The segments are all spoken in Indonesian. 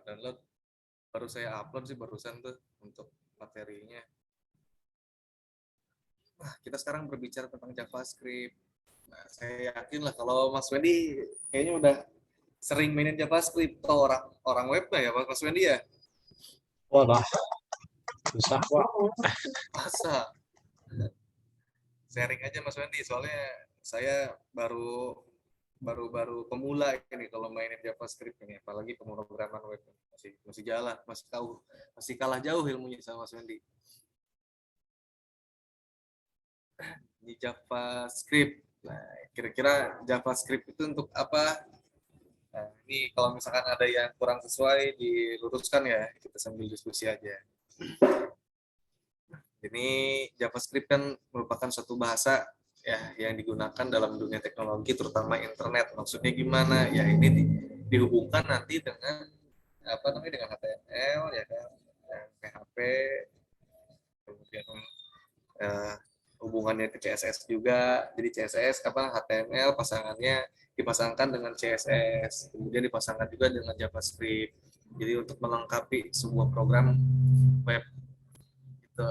download. Baru saya upload sih barusan tuh untuk materinya. Nah, kita sekarang berbicara tentang JavaScript. Nah, saya yakin lah kalau Mas Wendy kayaknya udah sering mainin JavaScript atau orang web lah ya Mas Wendy ya? Wah, susah Pak. Masa? Sharing aja Mas Wendy, soalnya saya baru pemula ini kalau mainin JavaScript ini, apalagi pemrograman web masih jalan, masih kalah jauh ilmunya sama Mas Wendy. Di JavaScript. Nah, kira-kira JavaScript itu untuk apa? Nah, ini kalau misalkan ada yang kurang sesuai diluruskan ya, kita sambil diskusi aja. Ini JavaScript kan merupakan suatu bahasa ya yang digunakan dalam dunia teknologi terutama internet. Maksudnya gimana? Ya ini dihubungkan nanti dengan apa namanya dengan HTML ya kan, PHP, kemudian hubungannya ke CSS juga. Jadi CSS apa HTML pasangannya dipasangkan dengan CSS, kemudian dipasangkan juga dengan JavaScript. Jadi untuk melengkapi sebuah program web gitu.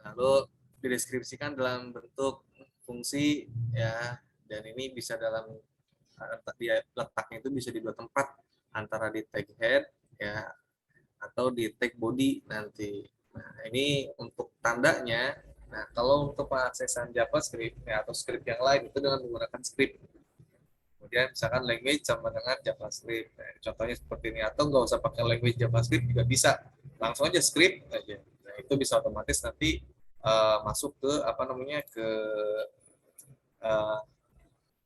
Lalu dideskripsikan dalam bentuk fungsi ya, dan ini bisa dalam letaknya itu bisa di dua tempat, antara di tag head ya atau di tag body nanti. Nah, ini untuk tandanya. Nah, kalau untuk pengaksesan JavaScript ya, atau script yang lain itu dengan menggunakan script. Kemudian misalkan language sama dengan JavaScript. Nah, contohnya seperti ini, atau nggak usah pakai language JavaScript juga bisa. Langsung aja script aja. Nah, itu bisa otomatis nanti masuk ke apa namanya ke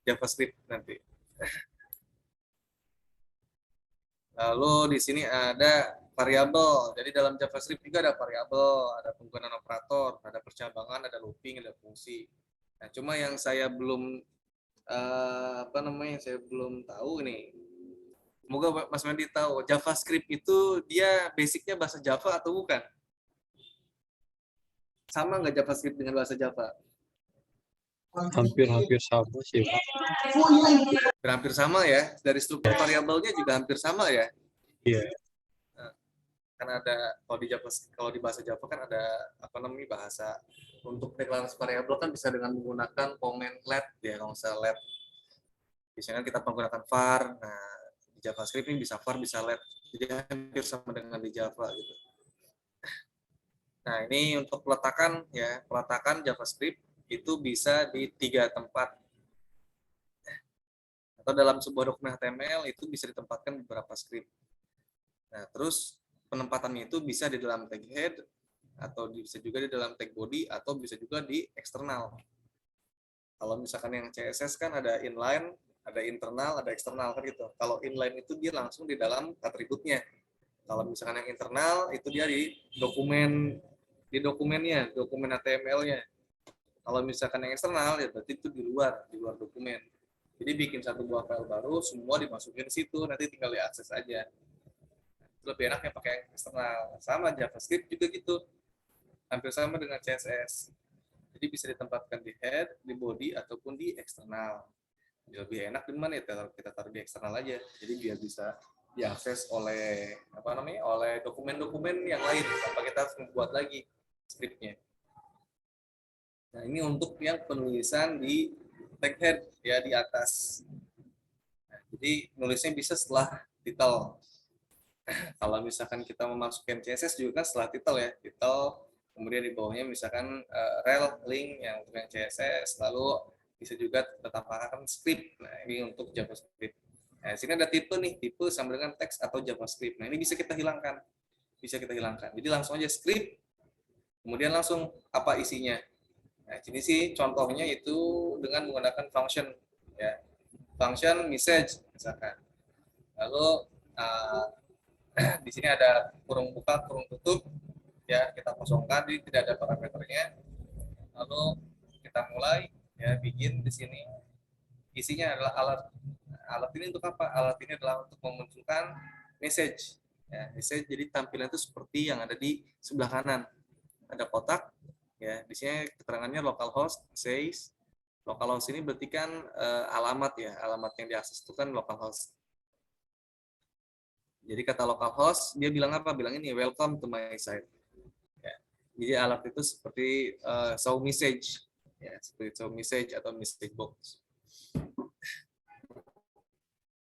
JavaScript nanti. Lalu di sini ada variabel. Jadi dalam JavaScript juga ada variabel, ada penggunaan operator, ada percabangan, ada looping, ada fungsi. Nah, cuma yang saya belum apa namanya saya belum tahu nih. Semoga Mas Mandi tahu, JavaScript itu dia basicnya bahasa Java atau bukan? Sama nggak JavaScript dengan bahasa Java? Hampir-hampir sama sih Pak. Hampir sama ya. Dari struktur variabelnya juga hampir sama ya. Iya. Nah, kan ada kalau di bahasa Java kan ada apa namanya bahasa untuk deklarasi variabel kan bisa dengan menggunakan komen let ya, kalau misalnya let. Biasanya kita menggunakan var. Nah, di JavaScript ini bisa var bisa let. Jadi hampir sama dengan di Java gitu. Nah, ini untuk peletakan ya, peletakan JavaScript itu bisa di 3 tempat. Atau dalam sebuah dokumen HTML itu bisa ditempatkan beberapa script. Nah, terus penempatannya itu bisa di dalam tag head, atau bisa juga di dalam tag body, atau bisa juga di eksternal. Kalau misalkan yang CSS kan ada inline, ada internal, ada eksternal kan gitu. Kalau inline itu dia langsung di dalam atributnya. Kalau misalkan yang internal itu dia di dokumennya, dokumen HTML-nya. Kalau misalkan yang eksternal ya berarti itu di luar dokumen. Jadi bikin satu buah file baru, semua dimasukin situ, nanti tinggal diakses aja. Lebih enaknya pakai yang eksternal. Sama JavaScript juga gitu. Hampir sama dengan CSS. Jadi bisa ditempatkan di head, di body, ataupun di eksternal. Lebih enak di mana ya? Kita taruh di eksternal aja. Jadi biar bisa diakses oleh apa namanya? Oleh dokumen-dokumen yang lain tanpa kita harus membuat lagi scriptnya. Nah, ini untuk yang penulisan di tag head ya di atas. Nah, jadi nulisnya bisa setelah title. Kalau misalkan kita memasukkan CSS juga kan setelah title ya, title, kemudian di bawahnya misalkan rel link yang untuk yang CSS, lalu bisa juga ditambahkan script. Nah, ini untuk JavaScript. Nah, sini ada tipe nih, tipe sama dengan teks atau JavaScript. Nah, ini bisa kita hilangkan. Jadi langsung aja script, kemudian langsung apa isinya. Nah, sini sih contohnya itu dengan menggunakan function ya. Function message misalkan. Lalu di sini ada kurung buka, kurung tutup ya, kita kosongkan, jadi tidak ada parameternya. Lalu kita mulai ya, bikin di sini. Isinya adalah alat ini untuk apa? Alat ini adalah untuk memunculkan message ya, message. Jadi tampilan itu seperti yang ada di sebelah kanan, ada kotak ya, di sini keterangannya localhost says. Localhost ini berarti kan alamat ya, alamat yang diakses itu kan localhost. Jadi kata localhost dia bilang apa? Bilang ini welcome to my site. Ya. Jadi alert itu seperti show message, ya, seperti show message atau message box.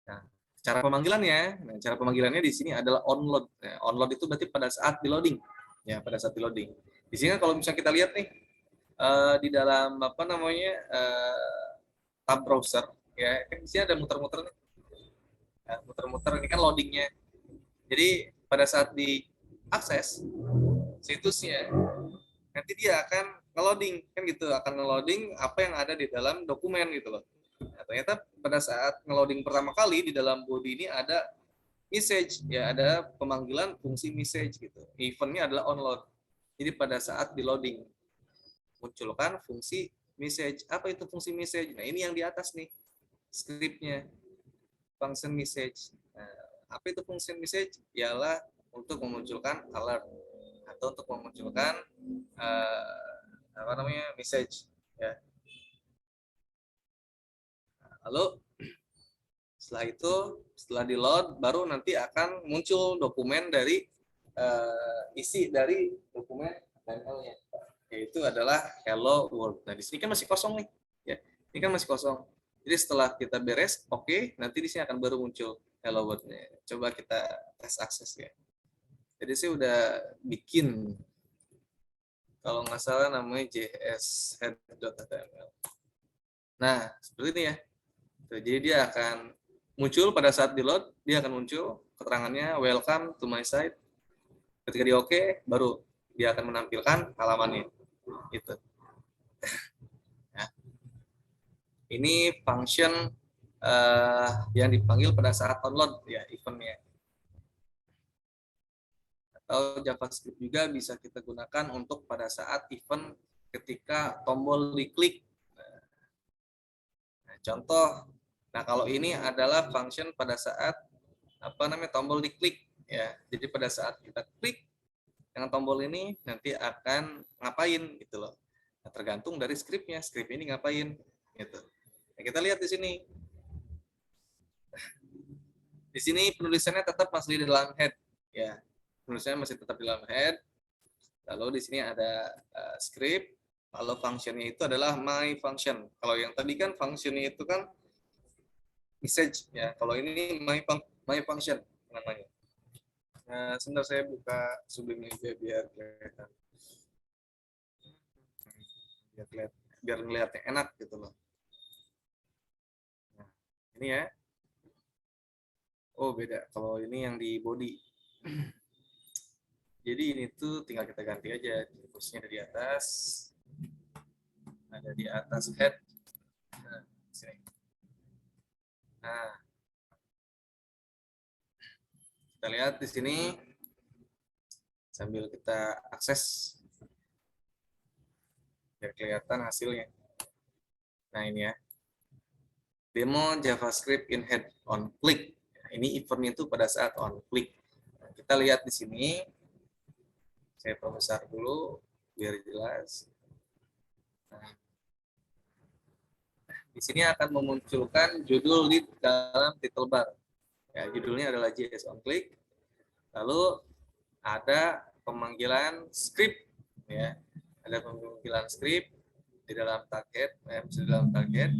Nah, cara pemanggilannya, cara pemanggilannya di sini adalah onload. Nah, onload itu berarti pada saat di loading, ya pada saat di loading. Di sini kan kalau misalnya kita lihat nih di dalam apa namanya tab browser, ya kan di sini ada muter-muter nih, ya, muter-muter ini kan loadingnya. Jadi pada saat diakses situsnya, nanti dia akan ngeloading kan gitu, akan ngeloading apa yang ada di dalam dokumen gitu loh. Nah, ternyata pada saat ngeloading pertama kali di dalam body ini ada message, ya ada pemanggilan fungsi message gitu. Eventnya adalah onload. Jadi pada saat di loading munculkan fungsi message. Apa itu fungsi message? Nah ini yang di atas nih scriptnya, function message. Nah, apa itu fungsi message? Ialah untuk memunculkan alert atau untuk memunculkan apa namanya message. Ya. Lalu setelah itu, setelah di load, baru nanti akan muncul dokumen dari isi dari dokumen HTML-nya, yaitu adalah hello world. Nah di sini kan masih kosong nih, ya. Ini kan masih kosong. Jadi setelah kita beres, oke, nanti di sini akan baru muncul hello world-nya. Coba kita tes akses ya. Jadi saya udah bikin, kalau nggak salah namanya jshead.html. Nah seperti ini ya. Jadi dia akan muncul pada saat di load, dia akan muncul keterangannya welcome to my site. Ketika di oke, baru dia akan menampilkan halamannya. Gitu. Ya. Ini function yang dipanggil pada saat download ya eventnya. Atau JavaScript juga bisa kita gunakan untuk pada saat event ketika tombol diklik. Nah, contoh, nah kalau ini adalah function pada saat apa namanya tombol diklik ya. Jadi pada saat kita klik dengan tombol ini nanti akan ngapain gitu loh. Nah, tergantung dari scriptnya, script ini ngapain gitu. Nah, kita lihat di sini. Di sini penulisannya tetap masih di dalam head ya. Penulisannya masih tetap di dalam head. Lalu di sini ada script, lalu functionnya itu adalah my function. Kalau yang tadi kan functionnya itu kan message ya. Kalau ini my function namanya. Nah, sebentar saya buka Sublime aja biar kelihatan. Biar ngelihatnya enak gitu loh. Nah, ini ya. Oh, beda. Kalau ini yang di body. Jadi ini tuh tinggal kita ganti aja. Posisinya ada di atas. Ada di atas head. Nah, sini. Nah, kita lihat di sini sambil kita akses biar kelihatan hasilnya. Nah, ini ya. Demo JavaScript in head on click. Nah, ini eventnya itu pada saat on click. Nah, kita lihat di sini. Saya perbesar dulu biar jelas. Nah, di sini akan memunculkan judul di dalam title bar. Ya, judulnya adalah JS on click. Lalu ada pemanggilan script ya. Ada pemanggilan script di dalam target, di dalam target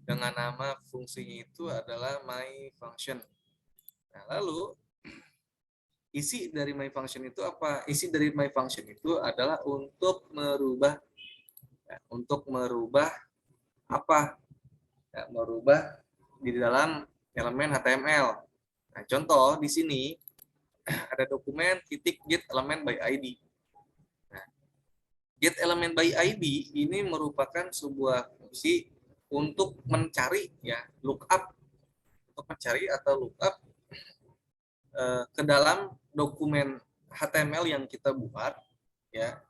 dengan nama fungsinya itu adalah my function. Nah, lalu isi dari my function itu apa? Isi dari my function itu adalah untuk merubah apa? Ya, merubah di dalam elemen HTML. Nah, contoh di sini ada dokumen titik get element by ID. Nah, get element by ID ini merupakan sebuah fungsi untuk mencari ya lookup, untuk mencari atau lookup ke dalam dokumen HTML yang kita buat ya.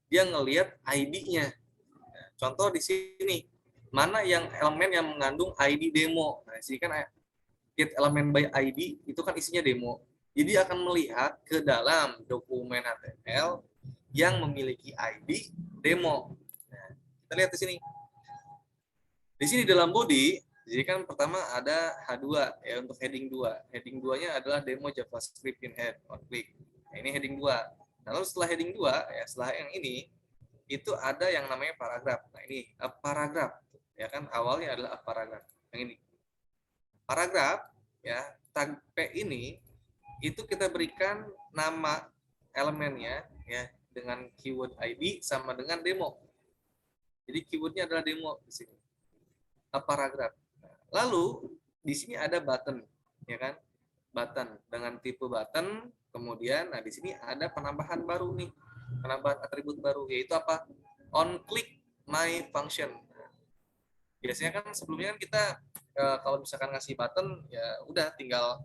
Dia ngelihat ID-nya. Nah, contoh di sini mana yang elemen yang mengandung ID demo. Nah, di sini kan get element by ID itu kan isinya demo. Jadi akan melihat ke dalam dokumen HTML yang memiliki ID demo. Nah, kita lihat di sini. Di sini dalam body Jadi kan pertama ada H2 ya untuk heading 2. Heading 2-nya adalah demo JavaScript in head on click. Nah, ini heading 2. Lalu setelah heading 2 ya setelah yang ini itu ada yang namanya paragraf. Nah, ini a paragraph ya kan awalnya adalah a paragraph. Yang ini. Paragraf ya tag P ini itu kita berikan nama elemennya ya dengan keyword ID sama dengan demo. Jadi keywordnya adalah demo di sini. A paragraph. Lalu di sini ada button, ya kan? Button dengan tipe button. Kemudian, nah di sini ada penambahan baru nih, penambahan atribut baru yaitu apa? On click my function. Biasanya kan sebelumnya kan kita kalau misalkan ngasih button, ya udah tinggal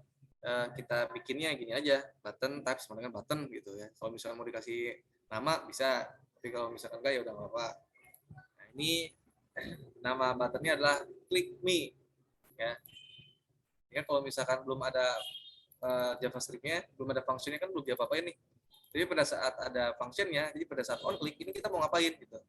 kita bikinnya gini aja, button type sama dengan button gitu ya. Kalau misalkan mau dikasih nama bisa, tapi kalau misalkan enggak ya udah nggak apa. Nah, ini nama buttonnya adalah click me. Ya kalau misalkan belum ada JavaScript-nya, belum ada function-nya kan belum diapa-apain nih. Jadi pada saat ada function-nya, jadi pada saat on click ini kita mau ngapain gitu.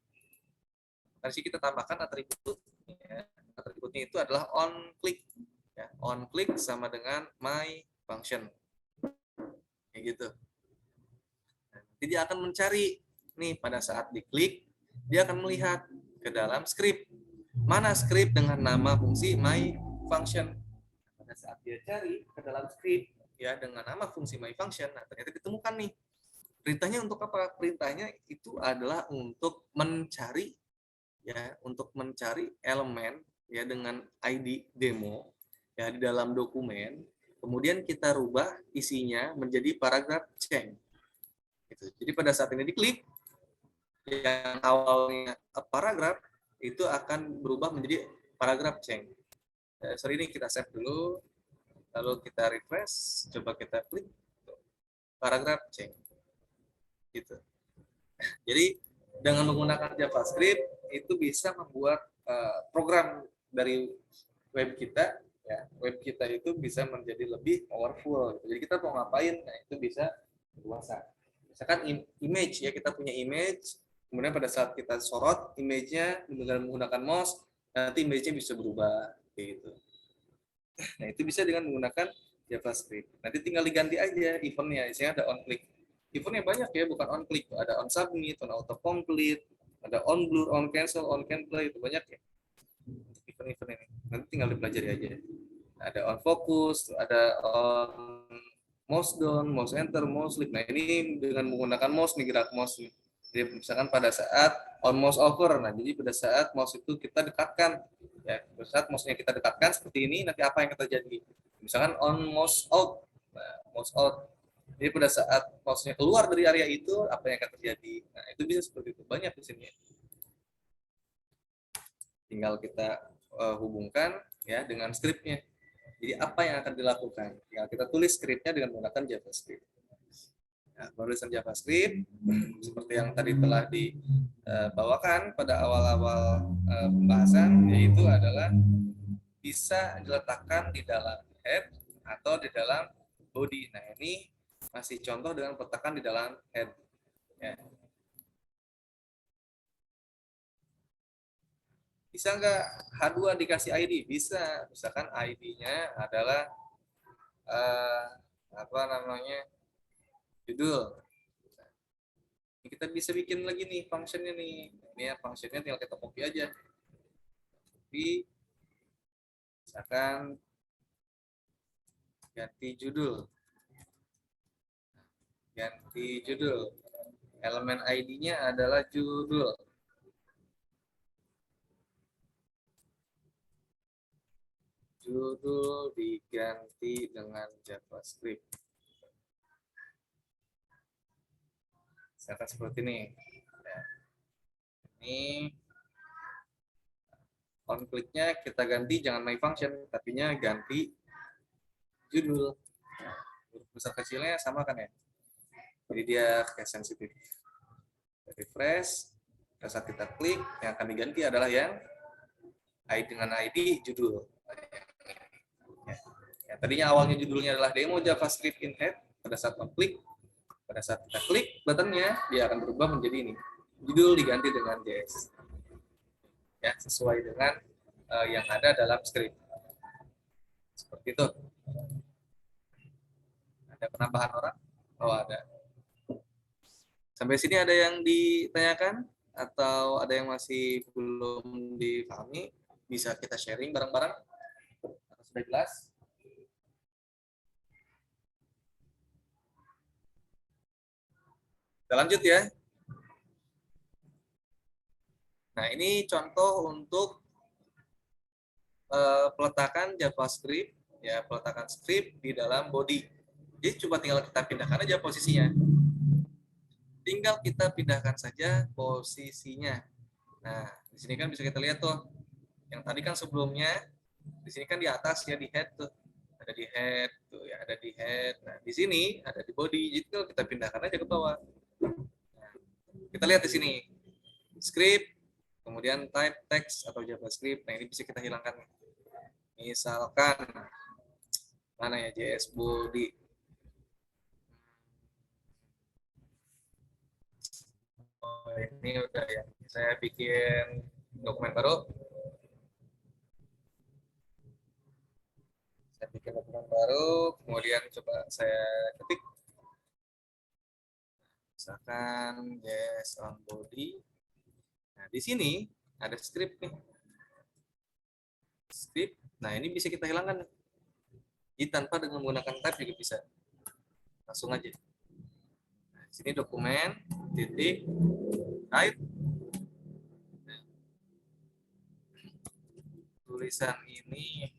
Dari sini kita tambahkan atribut, ya. Atributnya itu adalah on click, ya. On click sama dengan my function, kayak gitu. Jadi dia akan mencari nih pada saat diklik, dia akan melihat ke dalam script. Mana script dengan nama fungsi my function. Pada saat dia cari ke dalam script ya dengan nama fungsi my function, nah ternyata ditemukan nih. Perintahnya untuk apa? Perintahnya itu adalah untuk mencari ya, untuk mencari elemen ya dengan ID demo ya di dalam dokumen. Kemudian kita rubah isinya menjadi paragraf change. Gitu. Jadi pada saat ini diklik yang awalnya paragraf itu akan berubah menjadi paragraf change. Sorry ini kita save dulu, lalu kita refresh, coba kita klik paragraf change, gitu. Jadi dengan menggunakan JavaScript itu bisa membuat program dari web kita, ya web kita itu bisa menjadi lebih powerful. Jadi kita mau ngapain, nah itu bisa luasa. Misalkan image ya, kita punya image, kemudian pada saat kita sorot image-nya dengan menggunakan mouse, nanti image-nya bisa berubah gitu. Nah, itu bisa dengan menggunakan JavaScript. Nanti tinggal diganti aja event-nya. Isinya ada on click. Event-nya banyak ya, bukan on click. Ada on submit, on autocomplete, ada on blur, on cancel, on cancel, itu banyak ya. Event-event ini. Nanti tinggal dipelajari aja. Ada on focus, ada on mouse down, mouse enter, mouse sleep. Nah, ini dengan menggunakan mouse nih, gerak mouse nih. Jadi misalkan pada saat on mouse over, nah jadi pada saat mouse itu kita dekatkan, ya pada saat mouse-nya kita dekatkan seperti ini, nanti apa yang akan terjadi? Misalkan on mouse out, nah, mouse out. Jadi pada saat mouse-nya keluar dari area itu, apa yang akan terjadi? Nah itu bisa seperti itu, banyak di sini. Tinggal kita hubungkan ya dengan script-nya. Jadi apa yang akan dilakukan? Tinggal kita tulis script-nya dengan menggunakan JavaScript. Nah, penulisan JavaScript seperti yang tadi telah dibawakan pada awal-awal pembahasan, yaitu adalah bisa diletakkan di dalam head atau di dalam body. Nah ini masih contoh dengan letakkan di dalam head. Ya. Bisa nggak H2 dikasih ID? Bisa. Misalkan ID-nya adalah apa namanya, judul. Kita bisa bikin lagi nih functionnya nih. Ini ya functionnya tinggal kita copy aja. Copy. Misalkan ganti judul. Ganti judul. Elemen ID-nya adalah judul. Judul diganti dengan JavaScript. Misalkan seperti ini. Ya. Ini on click-nya kita ganti jangan my function, tapi ganti judul. Huruf besar kecilnya sama kan ya? Jadi dia kayak sensitif. Refresh. Pada saat kita klik, yang akan diganti adalah yang ID dengan ID judul. Ya, tadinya awalnya judulnya adalah demo JavaScript in head. Pada saat klik, pada saat kita klik buttonnya, dia akan berubah menjadi ini. Judul diganti dengan JS. Ya, sesuai dengan yang ada dalam script. Seperti itu. Ada penambahan orang? Oh, ada. Sampai sini ada yang ditanyakan atau ada yang masih belum dipahami? Bisa kita sharing bareng-bareng? Sudah jelas? Kita lanjut ya. Nah, ini contoh untuk peletakan JavaScript, ya, peletakan script di dalam body. Jadi coba tinggal kita pindahkan aja posisinya. Tinggal kita pindahkan saja posisinya. Nah, di sini kan bisa kita lihat tuh. Yang tadi kan sebelumnya, di sini kan di atas ya, di head tuh. Ada di head tuh ya, ada di head. Nah, di sini ada di body. Jadi kalau kita pindahkan aja ke bawah. Nah, kita lihat di sini. Script, kemudian type text atau JavaScript. Nah, ini bisa kita hilangkan. Misalkan mana ya, JS body. Oh, ini udah ya. Saya bikin dokumen baru. Saya bikin dokumen baru, kemudian coba saya ketik. Misalkan yes on body. Nah, di sini ada script nih. Script. Nah, ini bisa kita hilangkan. Jadi tanpa dengan menggunakan type juga bisa. Langsung aja. Nah, di sini dokumen titik type. Nah, tulisan ini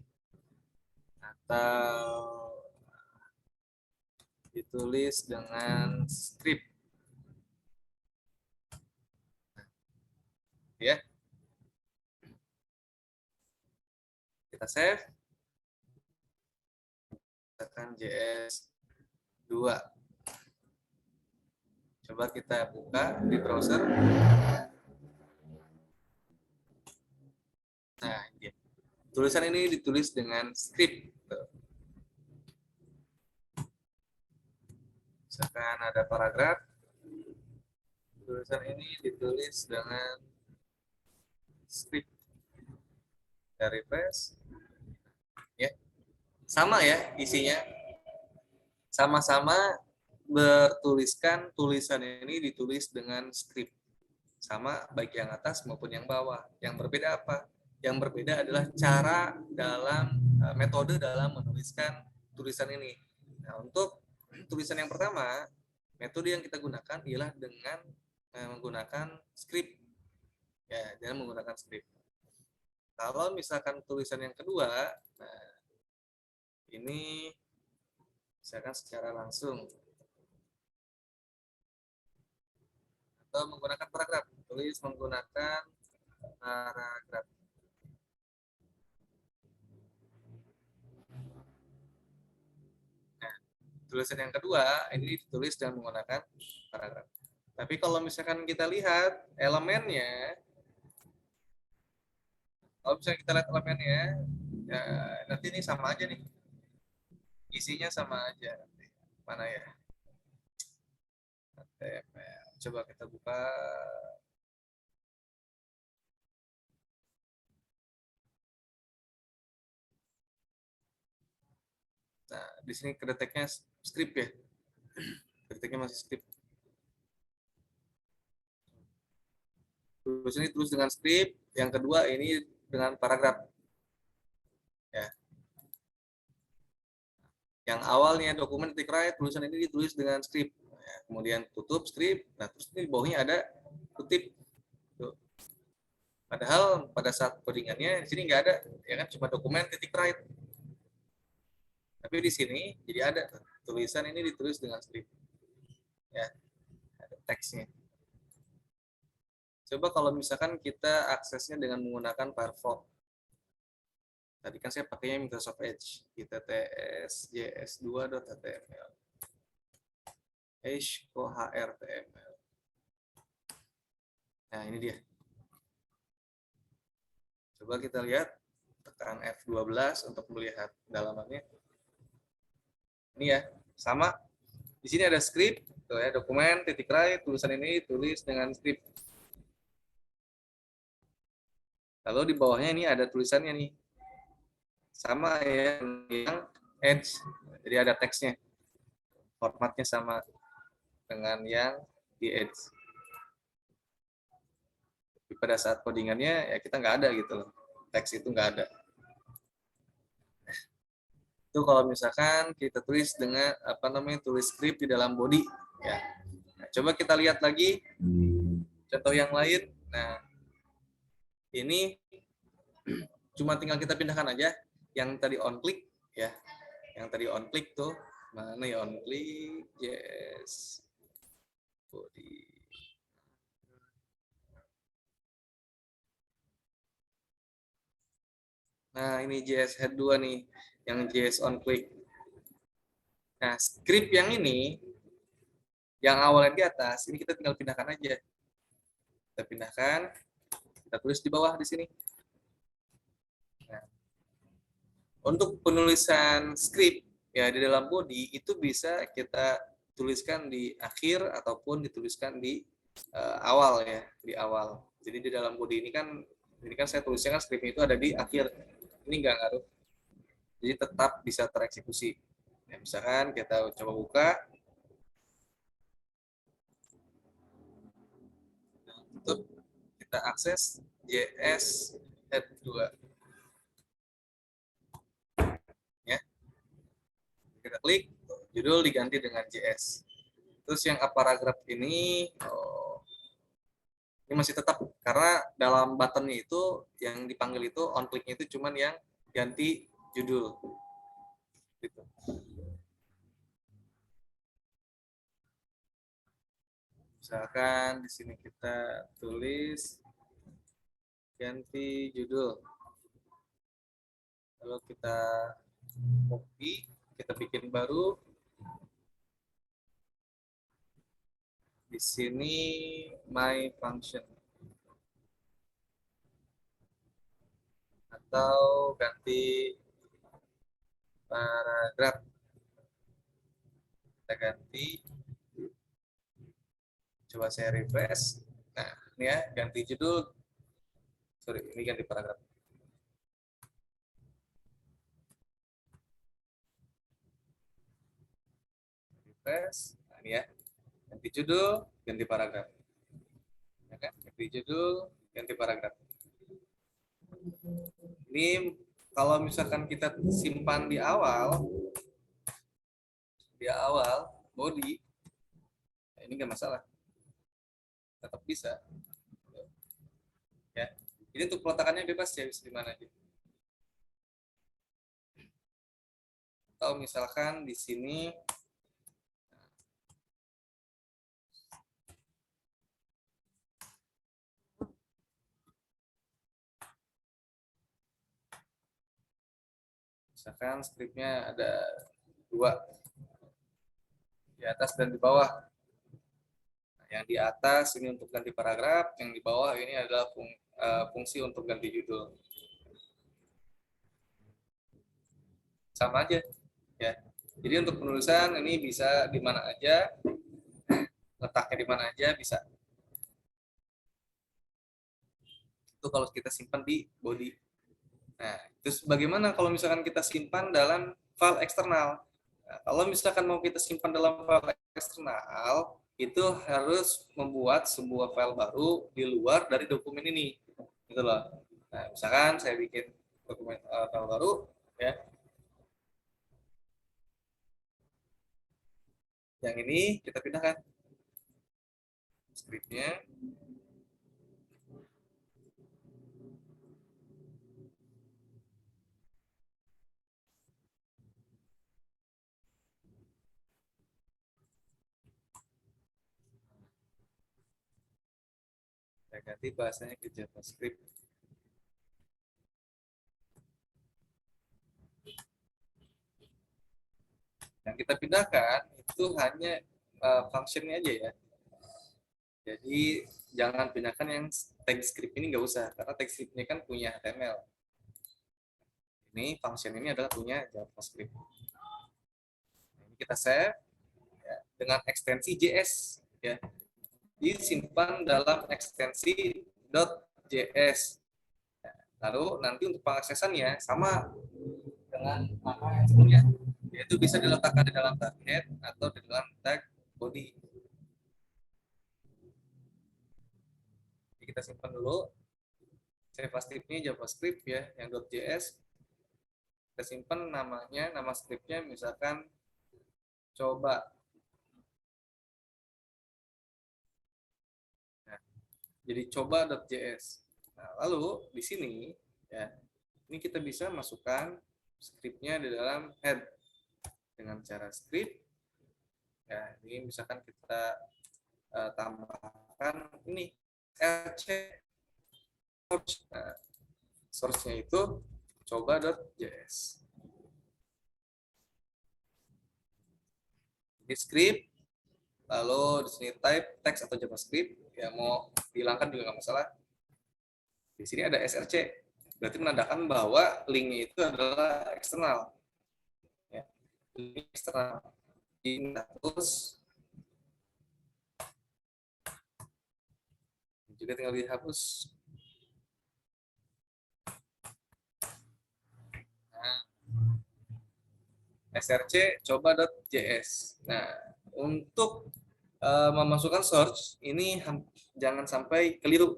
atau ditulis dengan script. Ya. Kita save. Tekan JS 2. Coba kita buka di browser. Nah, ini. Tulisan ini ditulis dengan script. Misalkan ada paragraf, tulisan ini ditulis dengan script. Dari refresh. Ya. Sama ya isinya. Sama-sama bertuliskan tulisan ini ditulis dengan script. Sama baik yang atas maupun yang bawah. Yang berbeda apa? Yang berbeda adalah cara dalam metode dalam menuliskan tulisan ini. Nah, untuk tulisan yang pertama, metode yang kita gunakan ialah dengan menggunakan script. Ya, dengan menggunakan script. Kalau misalkan tulisan yang kedua, nah ini misalkan secara langsung atau menggunakan paragraf, tulis menggunakan paragraf. Nah, tulisan yang kedua ini ditulis dengan menggunakan paragraf. Tapi kalau misalkan kita lihat elemennya, kalau misalnya kita lihat elemennya, ya nanti ini sama aja nih, isinya sama aja. Mana ya? HTML. Coba kita buka. Nah, di sini kedeteknya strip ya. Kedeteknya masih strip. Terus ini tulis dengan strip, yang kedua ini dengan paragraf. Ya. Yang awalnya dokumen titik right, tulisan ini ditulis dengan strip. Ya, kemudian tutup strip. Nah, terus ini di bawahnya ada kutip. Tuh. Padahal pada saat codingannya di sini nggak ada, ya kan, cuma dokumen titik right. Tapi di sini jadi ada tulisan ini ditulis dengan strip. Ya, ada teksnya. Coba kalau misalkan kita aksesnya dengan menggunakan Firefox. Tadi kan saya pakainya Microsoft Edge. Kita ts js2.html. html. Nah, ini dia. Coba kita lihat, tekan F12 untuk melihat dalamannya. Ini ya, sama. Di sini ada script, tuh ya, dokumen titik right, tulisan ini tulis dengan script. Lalu di bawahnya ini ada tulisannya nih. sama ya yang Edge. Jadi ada teksnya. Formatnya sama dengan yang di Edge. Tapi pada saat codingannya ya kita nggak ada gitu loh. Teks itu nggak ada. Itu kalau misalkan kita tulis dengan tulis script di dalam body ya. Nah, coba kita lihat lagi contoh yang lain. Nah, ini cuma tinggal kita pindahkan aja yang tadi on click ya. Yang tadi on click tuh mana ya, on click yes body. Nah, ini JS head 2 nih, yang JS on click. Nah, script yang ini, yang awalnya di atas, ini kita tinggal pindahkan aja. Kita pindahkan, kita tulis di bawah di sini. Nah, untuk penulisan script ya di dalam body itu bisa kita tuliskan di akhir ataupun dituliskan di awal ya, di awal. Jadi di dalam body ini kan saya tulisnya kan scriptnya itu ada di akhir. Ini nggak ngaruh. Jadi tetap bisa tereksekusi. Ya, misalkan kita coba buka, tutup, kita akses JS head 2. Ya. Kita klik, judul diganti dengan JS. Terus yang paragraf ini, ini masih tetap karena dalam buttonnya itu yang dipanggil itu on click-nya itu cuman yang ganti judul. Gitu. Misalkan di sini kita tulis ganti judul. Lalu kita copy, kita bikin baru. Di sini my function. Atau ganti paragraf. Kita ganti. Coba saya refresh. Nah, ini ya, ganti judul. Sorry, ini ganti paragraf. Refresh. Nah, ini ya. Ganti judul, ganti paragraf. Ya kan? Ganti judul, ganti paragraf. Ini kalau misalkan kita simpan di awal body, ini nggak masalah, tetap bisa. Ya, ini untuk peletakannya bebas ya, bisa di mana aja. Atau misalkan di sini misalkan scriptnya ada 2 di atas dan di bawah. Nah, yang di atas ini untuk ganti paragraf, yang di bawah ini adalah fungsi untuk ganti judul. Sama aja ya. Jadi untuk penulisan ini bisa di mana aja, letaknya di mana aja bisa. Itu kalau kita simpan di body. Nah, terus bagaimana kalau misalkan kita simpan dalam file eksternal? Nah, kalau misalkan mau kita simpan dalam file eksternal, itu harus membuat sebuah file baru di luar dari dokumen ini. Gitu loh. Nah, misalkan saya bikin dokumen file baru, ya. Yang ini kita pindahkan scriptnya. Saya ganti bahasanya ke JavaScript. Yang kita pindahkan itu hanya functionnya aja ya. Jadi jangan pindahkan yang tag script ini, nggak usah, karena tag script ini kan punya HTML. Ini function ini adalah punya JavaScript. Ini kita save ya, dengan ekstensi JS ya. Disimpan dalam ekstensi .js. Lalu nanti untuk pengaksesannya sama, dengan nama yang sebelumnya, yaitu bisa diletakkan di dalam tag head atau di dalam tag body. Jadi kita simpan dulu. Save as script-nya JavaScript ya, yang .js. Kita simpan namanya, nama script-nya misalkan coba. Nah, jadi coba.js. Nah, lalu di sini ya, ini kita bisa masukkan script-nya di dalam head dengan cara script. Ya, ini misalkan kita tambahkan ini rc. Nah, source-nya itu coba.js. Di script, lalu di sini type text atau JavaScript, ya mau dihilangkan juga nggak masalah. Di sini ada src, berarti menandakan bahwa linknya itu adalah eksternal. Ya, link eksternal. Terus juga tinggal dihapus. src coba.js. Nah, untuk memasukkan source ini jangan sampai keliru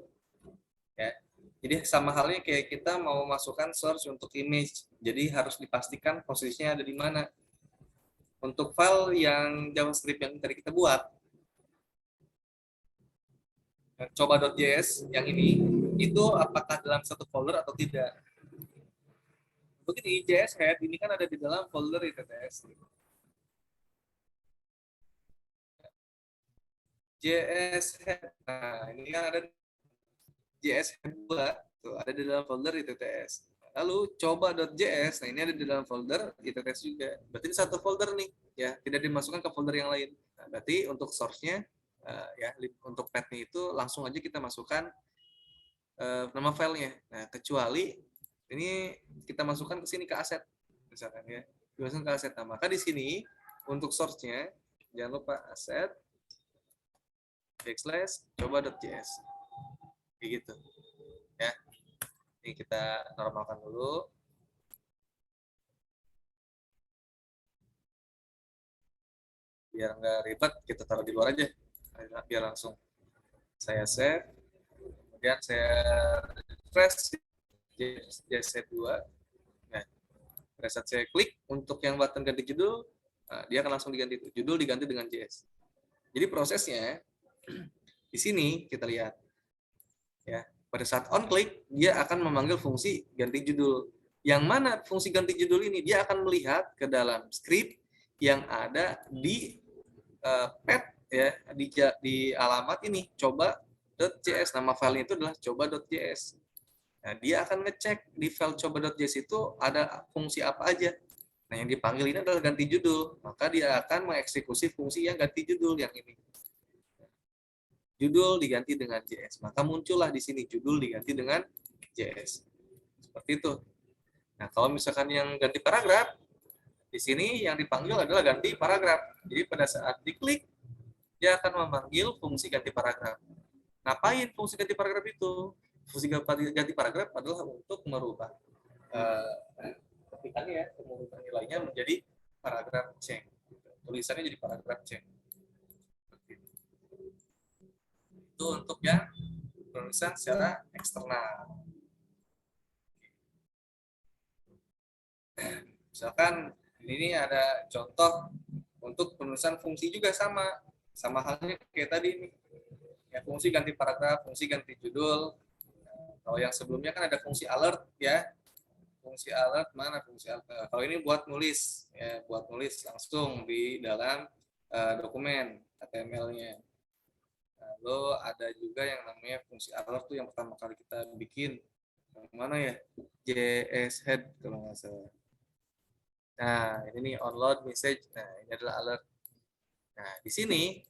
ya. Jadi sama halnya kayak kita mau masukkan source untuk image. Jadi harus dipastikan posisinya ada di mana. Untuk file yang JavaScript yang tadi kita buat, coba.js yang ini itu apakah dalam satu folder atau tidak. Begini, JS head ini kan ada di dalam folder ITTS. JS head, nah ini kan ada JS head 2, tuh ada di dalam folder ITTS. Lalu coba.js, nah ini ada di dalam folder ITTS juga. Berarti ini satu folder nih, ya tidak dimasukkan ke folder yang lain. Nah, berarti untuk source-nya, ya untuk path-nya itu langsung aja kita masukkan nama filenya. Nah, kecuali ini kita masukkan ke sini ke aset, misalkan ya, dimasukkan ke aset. Nah, maka di sini untuk source-nya jangan lupa aset backslash coba.js, kayak gitu ya. Ini kita normalkan dulu. Biar nggak ribet, kita taruh di luar aja, biar langsung saya save, kemudian saya refresh JS2. Nah, pada saat saya klik untuk yang button ganti judul, nah, dia akan langsung diganti itu. Judul diganti dengan JS. Jadi prosesnya di sini kita lihat ya. Pada saat on click dia akan memanggil fungsi ganti judul. Yang mana fungsi ganti judul ini dia akan melihat ke dalam script yang ada di path ya, di alamat ini coba.js. Nama filenya itu adalah coba.js. Nah, dia akan ngecek di file coba.js itu ada fungsi apa aja. Nah, yang dipanggil ini adalah ganti judul. Maka dia akan mengeksekusi fungsi yang ganti judul yang ini. Judul diganti dengan JS. Maka muncullah di sini judul diganti dengan JS. Seperti itu. Nah, kalau misalkan yang ganti paragraf, di sini yang dipanggil adalah ganti paragraf. Jadi pada saat diklik, dia akan memanggil fungsi ganti paragraf. Ngapain fungsi ganti paragraf itu? Fungsi ganti paragraf adalah untuk merubah ketikannya ya, merubah nilainya menjadi paragraf change. Tulisannya jadi paragraf change. Itu untuk yang penulisan secara eksternal. Misalkan ini ada contoh untuk penulisan fungsi juga sama halnya kayak tadi ini. Ya, fungsi ganti paragraf, fungsi ganti judul. Kalau yang sebelumnya kan ada fungsi alert ya. Fungsi alert mana fungsi alert? Kalau ini buat nulis ya, buat nulis langsung di dalam dokumen HTML-nya. Lalu ada juga yang namanya fungsi alert tuh yang pertama kali kita bikin. Yang mana ya? JS head kalau nggak salah. Nah, ini nih onload message. Nah, ini adalah alert. Nah, di sini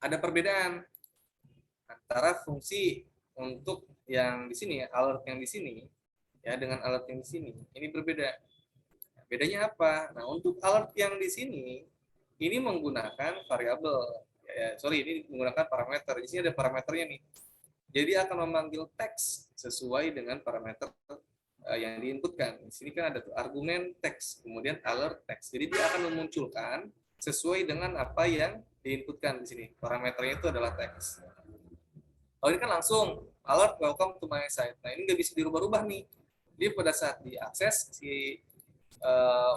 ada perbedaan antara fungsi untuk yang di sini, alert yang di sini, ya dengan alert yang di sini. Ini berbeda. Bedanya apa? Nah, untuk alert yang di sini, ini menggunakan variabel. Ini menggunakan parameter. Di sini ada parameternya nih. Jadi akan memanggil teks sesuai dengan parameter yang diinputkan. Di sini kan ada tuh argumen teks, kemudian alert teks. Jadi dia akan memunculkan sesuai dengan apa yang diinputkan di sini. Parameternya itu adalah teks. Oh ini kan langsung alert welcome to my site. Nah ini nggak bisa dirubah-rubah nih. Jadi pada saat diakses si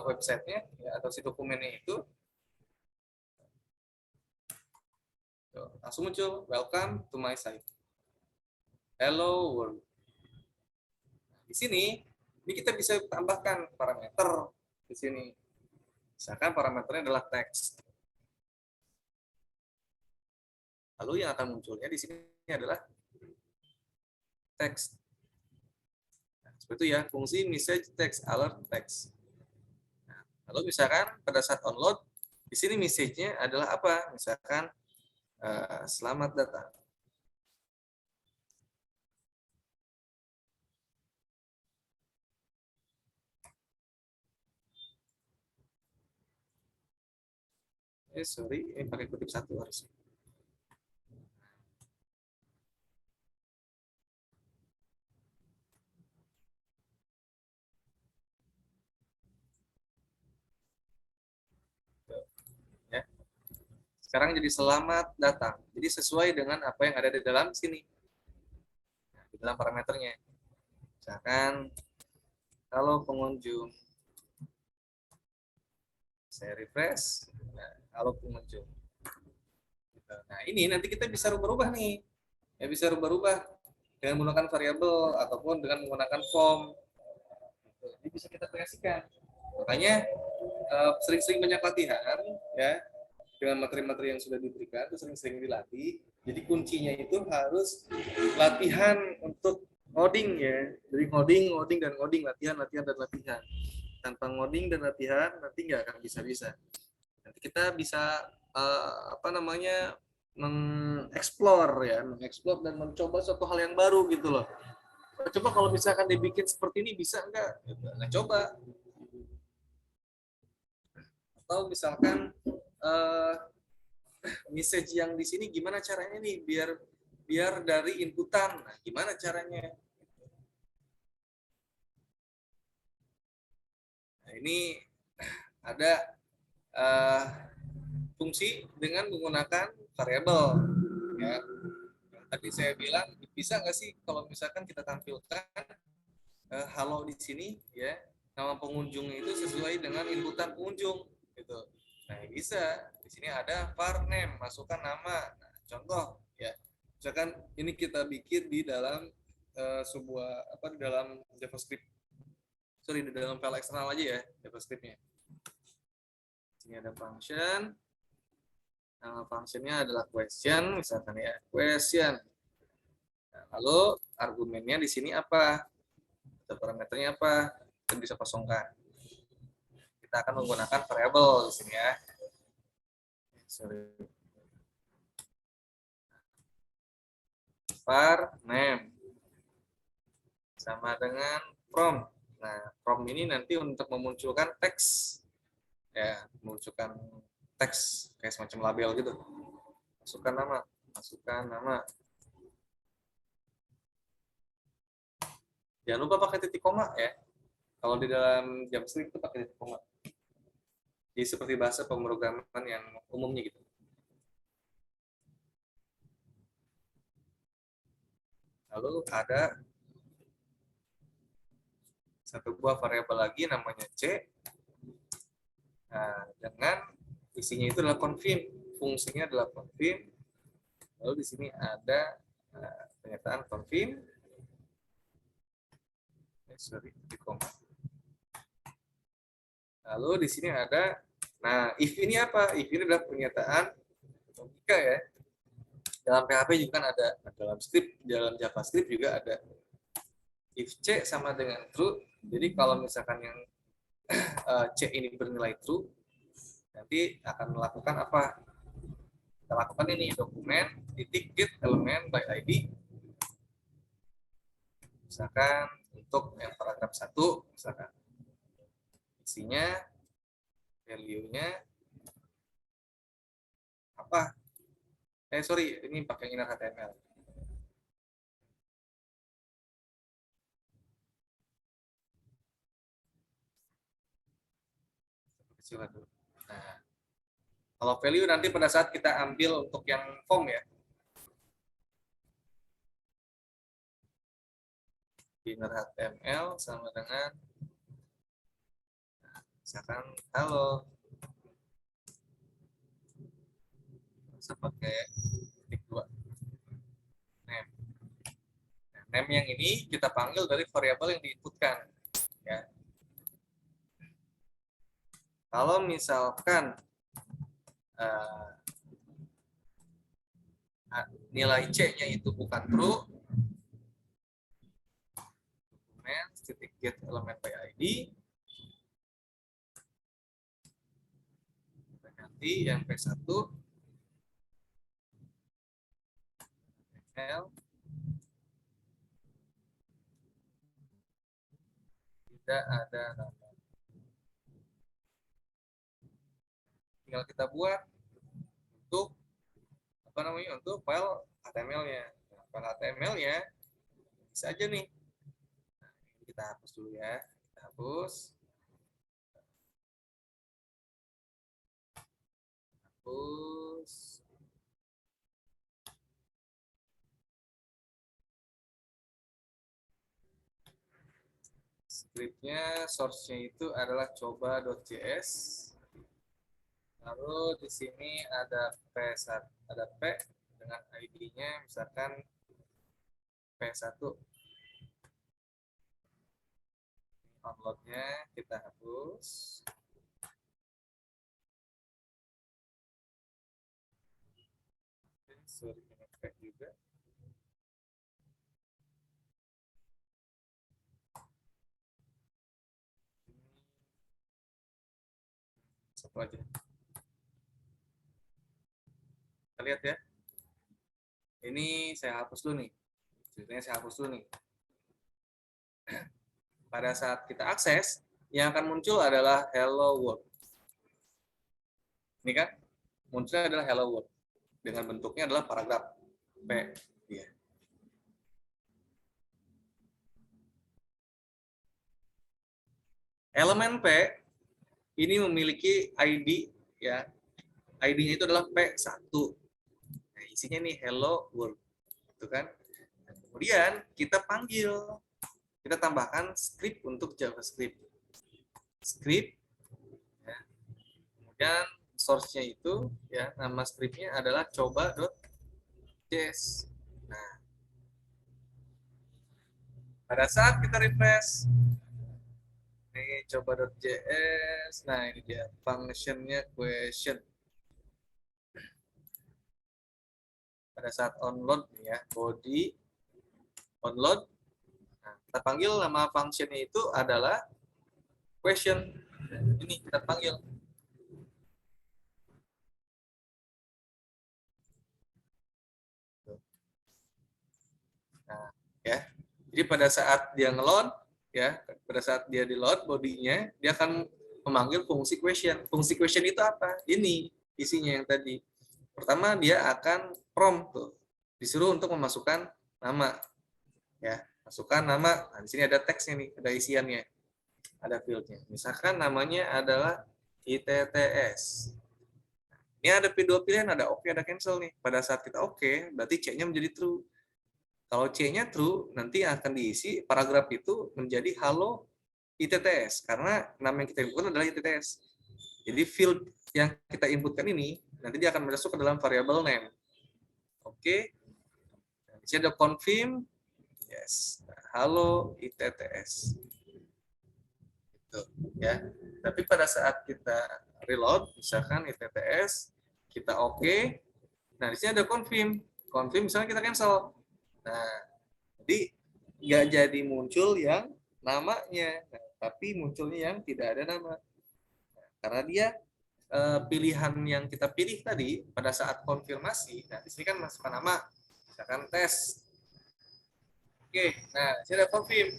websitenya ya, atau si dokumennya itu langsung muncul welcome to my site. Hello world. Di sini ini kita bisa tambahkan parameter di sini. Misalkan parameternya adalah teks. Lalu yang akan munculnya di sini adalah teks. Nah, seperti itu ya, fungsi message text alert text. Nah, lalu misalkan pada saat download, di sini message-nya adalah apa? Misalkan selamat datang. Sorry, ini pakai kutip satu harusnya. Ya. Sekarang jadi selamat datang. Jadi sesuai dengan apa yang ada di dalam sini. Nah, di dalam parameternya. Misalkan kalau pengunjung saya refresh, nah, kalau pengunjung. Nah, ini nanti kita bisa rubah-rubah nih. Ya bisa rubah-rubah dengan menggunakan variabel ataupun dengan menggunakan form. Ini bisa kita kreasikan. Makanya sering-sering banyak latihan ya dengan materi-materi yang sudah diberikan itu sering-sering dilatih. Jadi kuncinya itu harus latihan untuk ngoding ya. Jadi ngoding dan ngoding, latihan dan latihan. Tanpa ngoding dan latihan nanti nggak akan bisa-bisa. Nanti kita bisa apa namanya mengeksplor ya, mengeksplor dan mencoba suatu hal yang baru gitu loh. Coba kalau misalkan dibikin seperti ini bisa enggak? Nah, coba. Atau misalkan message yang di sini gimana caranya nih biar dari inputan. Nah, gimana caranya? Nah, ini ada fungsi dengan menggunakan variabel ya. Tadi saya bilang bisa nggak sih kalau misalkan kita tampilkan halo di sini ya, nama pengunjung itu sesuai dengan inputan pengunjung gitu. Nah, bisa. Di sini ada var name, masukkan nama. Nah, contoh ya. Misalkan ini kita bikin di dalam sebuah apa di dalam JavaScript. Sorry, di dalam file eksternal aja ya, JavaScript-nya. Sini ada function. Nama functionnya adalah question, misalkan ya, question. Nah, lalu argumennya di sini apa? Atau parameternya apa? Kita bisa kosongkan. Kita akan menggunakan variable di sini ya. Sorry. Var name sama dengan prompt. Nah, prompt ini nanti untuk memunculkan teks ya, memunculkan teks kayak semacam label gitu. Masukkan nama, masukkan nama. Jangan lupa pakai titik koma ya. Kalau di dalam JavaScript itu pakai titik koma. Jadi seperti bahasa pemrograman yang umumnya gitu. Lalu ada satu buah variabel lagi namanya C. Nah, dengan isinya itu adalah confirm, fungsinya adalah confirm. Lalu di sini ada pernyataan confirm. Sorry, di koma. Lalu di sini ada, nah if ini apa? If ini adalah pernyataan logika ya. Dalam PHP juga kan ada, dalam script, dalam JavaScript juga ada. If C sama dengan true, jadi kalau misalkan yang C ini bernilai true, nanti akan melakukan apa? Kita lakukan ini dokumen titik get elemen by ID. Misalkan untuk yang paragraf 1, misalkan isinya, value-nya apa? Sorry, ini pakai inner HTML. Coba dulu. Nah, kalau value nanti pada saat kita ambil untuk yang form ya. Inner HTML sama dengan misalkan halo. Bisa pakai titik 2. Name. Nah, name yang ini kita panggil dari variabel yang diinputkan. Ya. Kalau misalkan nilai C-nya itu bukan true, dokumen titik get element by ID, kita ganti yang P1 L tidak ada nama. Tinggal kita buat untuk apa namanya, untuk file HTML-nya. Nah, file HTML-nya bisa aja nih. Nah, ini kita hapus dulu ya. Kita hapus. Hapus. Scriptnya, source-nya itu adalah coba.js. Lalu di sini ada ada P dengan ID-nya misalkan P1. Download-nya kita hapus. Sorry, ini P juga. Satu aja. Kita lihat ya. Ini saya hapus dulu nih. Ceritanya saya hapus dulu nih. Pada saat kita akses, yang akan muncul adalah hello world. Ini kan munculnya adalah hello world. Dengan bentuknya adalah paragraf P. Ya. Elemen P ini memiliki ID ya. ID-nya itu adalah P1. Nah, isinya nih hello world. Itu kan. Dan kemudian kita panggil, kita tambahkan script untuk JavaScript. Script ya. Kemudian source-nya itu ya, nama script-nya adalah coba.js. Nah, pada saat kita refresh ini coba.js, nah ini dia function-nya question. Pada saat onload ya, body onload, nah, kita panggil nama function-nya itu adalah question. Ini kita panggil. Nah, ya. Jadi pada saat dia nge-load ya, pada saat dia di-load bodinya, dia akan memanggil fungsi question. Fungsi question itu apa? Ini isinya yang tadi. Pertama dia akan prompt tuh. Disuruh untuk memasukkan nama. Ya, masukkan nama. Nah, di sini ada teksnya nih, ada isiannya. Ada fieldnya. Misalkan namanya adalah ITTS. Ini ada dua pilihan, ada oke, ada cancel nih. Pada saat kita oke, berarti C-nya menjadi true. Kalau C-nya true, nanti akan diisi paragraf itu menjadi halo ITTS. Karena nama yang kita inputkan adalah ITTS. Jadi field yang kita inputkan ini, nanti dia akan masuk ke dalam variabel name. Oke. Nah, di sini ada confirm. Yes. Halo ITTS. Gitu, ya. Tapi pada saat kita reload, misalkan ITTS, kita oke. Nah, di sini ada confirm. Confirm misalnya kita cancel. Nah, jadi nggak jadi muncul yang namanya, nah, tapi munculnya yang tidak ada nama. Nah, karena dia pilihan yang kita pilih tadi pada saat konfirmasi, nah di sini kan masukkan nama, misalkan tes. Oke, nah di sini ada confirm.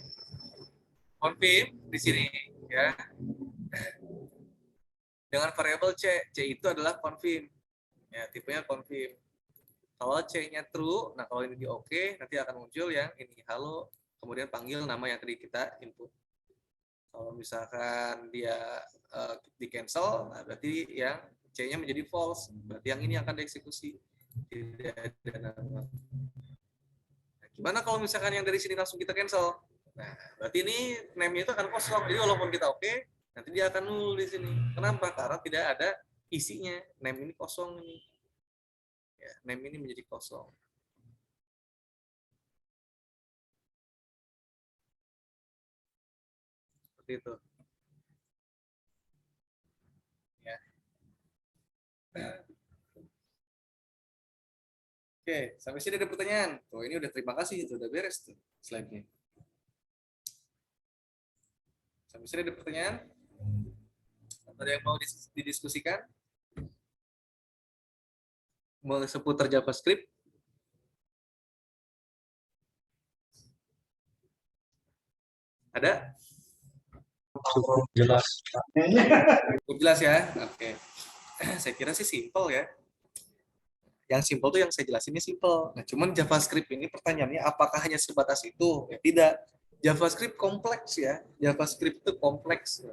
Confirm di sini ya. Dengan variabel C. C itu adalah confirm. Ya, tipenya confirm. Kalau C-nya true, nah kalau ini di oke, nanti akan muncul yang ini halo, kemudian panggil nama yang tadi kita input. Kalau misalkan dia di cancel, nah berarti yang C-nya menjadi false. Berarti yang ini akan dieksekusi. Tidak ada nama. Nah, gimana kalau misalkan yang dari sini langsung kita cancel? Nah, berarti ini name-nya itu akan kosong. Jadi walaupun kita oke, nanti dia akan null di sini. Kenapa? Karena tidak ada isinya. Name ini kosong ini. Ya, name ini menjadi kosong. Seperti itu. Ya. Oke, sampai sini ada pertanyaan. Tuh, ini udah terima kasih, itu udah beres tuh slide-nya. Sampai sini ada pertanyaan? Ada yang mau didiskusikan? Mau seputar JavaScript? Ada? Cukup jelas. Cukup jelas ya? Oke. Saya kira sih simple ya. Yang simple tuh yang saya jelasinnya simple. Nah, cuman JavaScript ini pertanyaannya apakah hanya sebatas itu? Ya, tidak. JavaScript kompleks ya. JavaScript itu kompleks.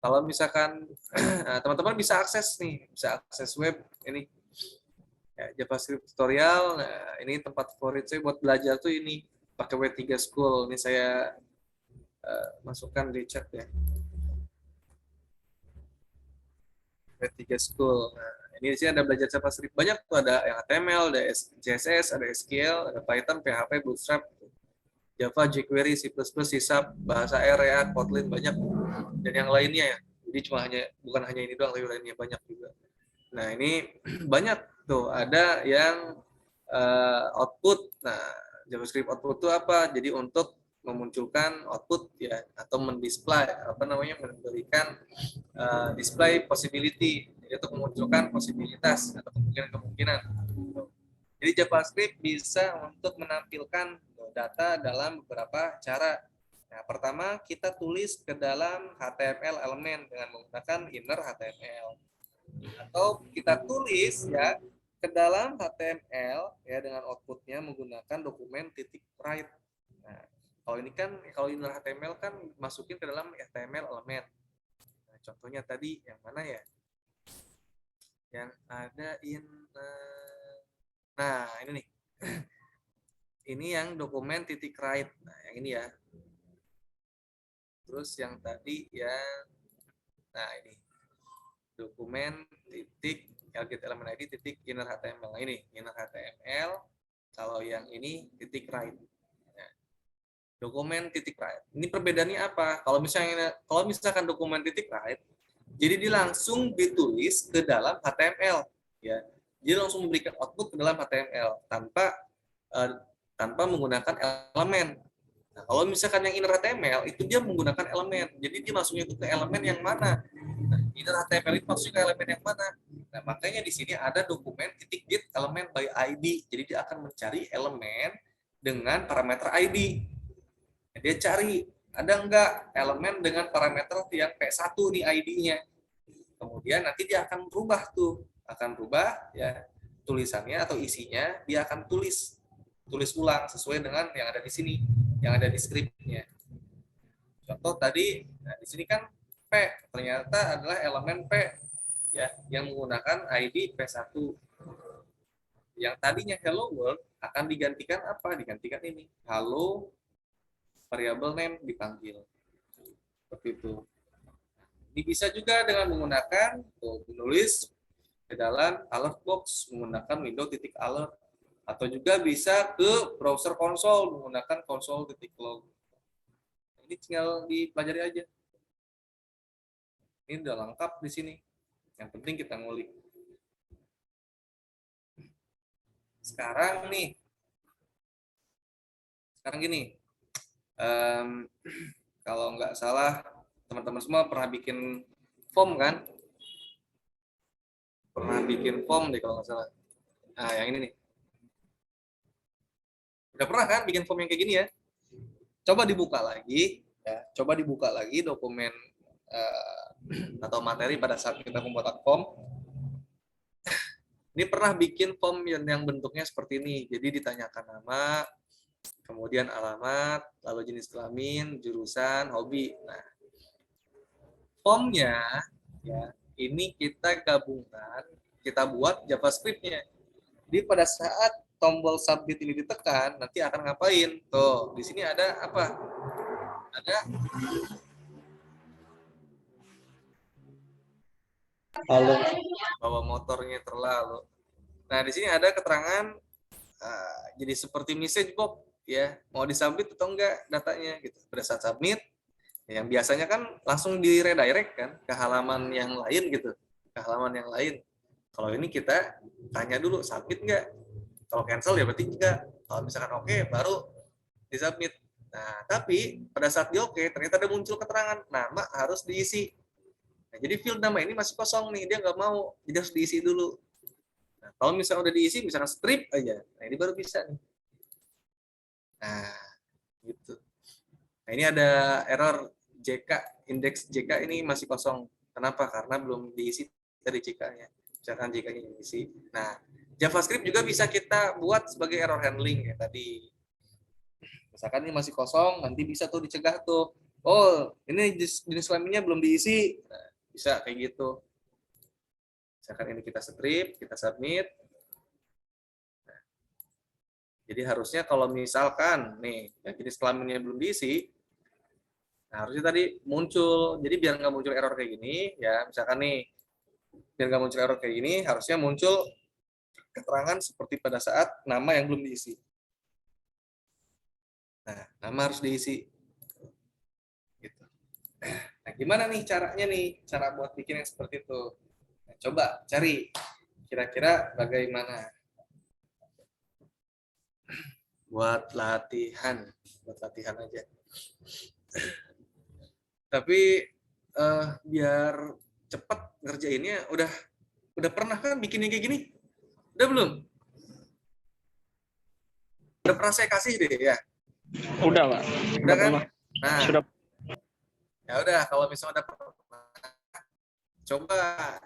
Kalau misalkan teman-teman bisa akses nih, bisa akses web ini ya, JavaScript tutorial. Nah, ini tempat favorit saya buat belajar tuh ini pakai W3 School. Ini saya masukkan di chat ya. W3 School. Nah, ini di sini ada belajar JavaScript banyak tuh, ada yang HTML, ada CSS, ada SQL, ada Python, PHP, Bootstrap, Java, jQuery, C++, C#, bahasa R, React, Kotlin banyak dan yang lainnya ya. Jadi bukan hanya ini doang, tapi lainnya banyak juga. Nah, ini banyak tuh, ada yang output. Nah, JavaScript output itu apa? Jadi untuk memunculkan output ya, atau mendisplay memberikan display possibility, yaitu memunculkan posibilitas atau kemungkinan-kemungkinan. Jadi JavaScript bisa untuk menampilkan data dalam beberapa cara. Nah, pertama kita tulis ke dalam HTML elemen dengan menggunakan inner HTML, atau kita tulis ya ke dalam HTML ya dengan outputnya menggunakan dokumen titik write. Nah, kalau inner HTML kan masukin ke dalam HTML elemen. Nah, contohnya tadi yang mana ya? Yang ada nah ini nih. Ini yang dokumen titik write. Nah, yang ini ya. Terus yang tadi yang nah ini dokumen titik get element ID titik inner HTML. Nah, ini inner HTML. Kalau yang ini titik write. Nah, dokumen titik write. Ini perbedaannya apa? Kalau misalkan dokumen titik write, jadi dia langsung ditulis ke dalam HTML ya. Dia langsung memberikan output ke dalam HTML tanpa menggunakan elemen. Nah, kalau misalkan yang inner HTML itu dia menggunakan elemen. Jadi dia masuknya itu ke elemen yang mana? Nah, inner HTML itu masuknya ke elemen yang mana? Nah, makanya di sini ada dokumen titik get elemen by ID. Jadi dia akan mencari elemen dengan parameter ID. Nah, dia cari ada enggak elemen dengan parameter yang P1 nih ID-nya. Kemudian nanti dia akan berubah ya tulisannya atau isinya, dia akan tulis ulang sesuai dengan yang ada di sini, yang ada di script-nya. Contoh tadi, nah di sini kan P ternyata adalah elemen P ya yang menggunakan ID P1. Yang tadinya hello world akan digantikan apa? Digantikan ini. Halo variable name dipanggil. Seperti itu. Ini bisa juga dengan menggunakan menulis ke dalam alert box menggunakan window titik alert, atau juga bisa ke browser console menggunakan console titik log. Ini tinggal dipelajari aja. Ini udah lengkap di sini. Yang penting kita ngulik. Sekarang gini, kalau nggak salah teman-teman semua pernah bikin form kan? Pernah bikin form deh kalau nggak salah. Nah, yang ini nih. Udah pernah kan bikin form yang kayak gini ya? Coba dibuka lagi, ya. Coba dibuka lagi dokumen atau materi pada saat kita membuat form. Ini pernah bikin form yang bentuknya seperti ini. Jadi ditanyakan nama, kemudian alamat, lalu jenis kelamin, jurusan, hobi. Nah, formnya ya ini kita gabungkan, kita buat JavaScript-nya. Jadi pada saat tombol submit ini ditekan, nanti akan ngapain? Tuh, di sini ada apa? Ada Halo. bawa motornya terlalu. Nah, di sini ada keterangan jadi seperti message box ya, mau disubmit atau enggak datanya gitu. Pada saat submit, yang biasanya kan langsung di redirect kan ke halaman yang lain gitu, ke halaman yang lain. Kalau ini kita tanya dulu submit enggak. Kalau cancel ya berarti enggak. Kalau misalkan oke, baru disubmit. Nah, tapi pada saat di oke, ternyata ada muncul keterangan nama harus diisi. Nah, jadi field nama ini masih kosong nih, dia nggak mau, jadi harus diisi dulu. Nah, kalau misalnya udah diisi, misalkan strip aja, nah ini baru bisa nih. Nah, gitu. Nah, ini ada error JK, indeks JK ini masih kosong. Kenapa? Karena belum diisi dari JK-nya. Misalkan JK-nya diisi. Nah, JavaScript juga bisa kita buat sebagai error handling ya tadi. Misalkan ini masih kosong, nanti bisa tuh dicegah tuh. Oh, ini jenis kelaminnya belum diisi. Nah, bisa kayak gitu. Misalkan ini kita strip, kita submit. Jadi harusnya kalau misalkan nih yang jenis kelaminnya belum diisi, nah harusnya tadi muncul. Jadi biar nggak muncul error kayak gini, ya misalkan nih biar nggak muncul error kayak gini, harusnya muncul keterangan seperti pada saat nama yang belum diisi. Nah, nama harus diisi. Gitu. Nah, gimana nih caranya nih, cara buat bikin yang seperti itu? Nah, coba cari kira-kira bagaimana buat latihan aja. Tapi biar cepet ngerjainnya, udah pernah kan bikinnya kayak gini? Udah belum? Udah pernah saya kasih deh ya. Udah, Pak. Udah kan? Pernah. Nah, Sudah. ya udah kalau misalnya udah pernah, coba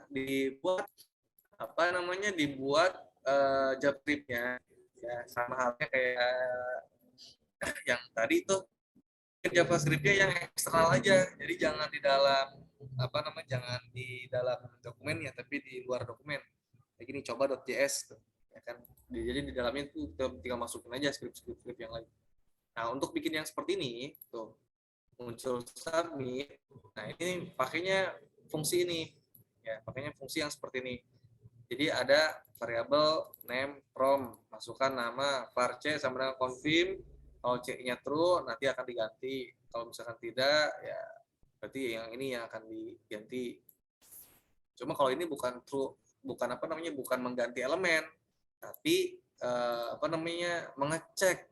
dibuat apa namanya dibuat JavaScript-nya ya sama halnya kayak yang tadi tuh JavaScript-nya yang eksternal aja. Jadi jangan di dalam apa namanya jangan di dalam dokumennya tapi di luar dokumen. Kayak gini coba.js tuh. Ya kan. Jadi di dalamnya tuh tinggal masukin aja script yang lain. Nah, untuk bikin yang seperti ini tuh muncul submit. Nah, ini pakainya fungsi ini. Ya, pakainya fungsi yang seperti ini. Jadi ada variabel name from, masukkan nama var c sama dengan confirm. Kalau c-nya true nanti akan diganti. Kalau misalkan tidak ya berarti yang ini yang akan diganti. Cuma kalau ini bukan true, bukan apa namanya, bukan mengganti elemen, tapi apa namanya mengecek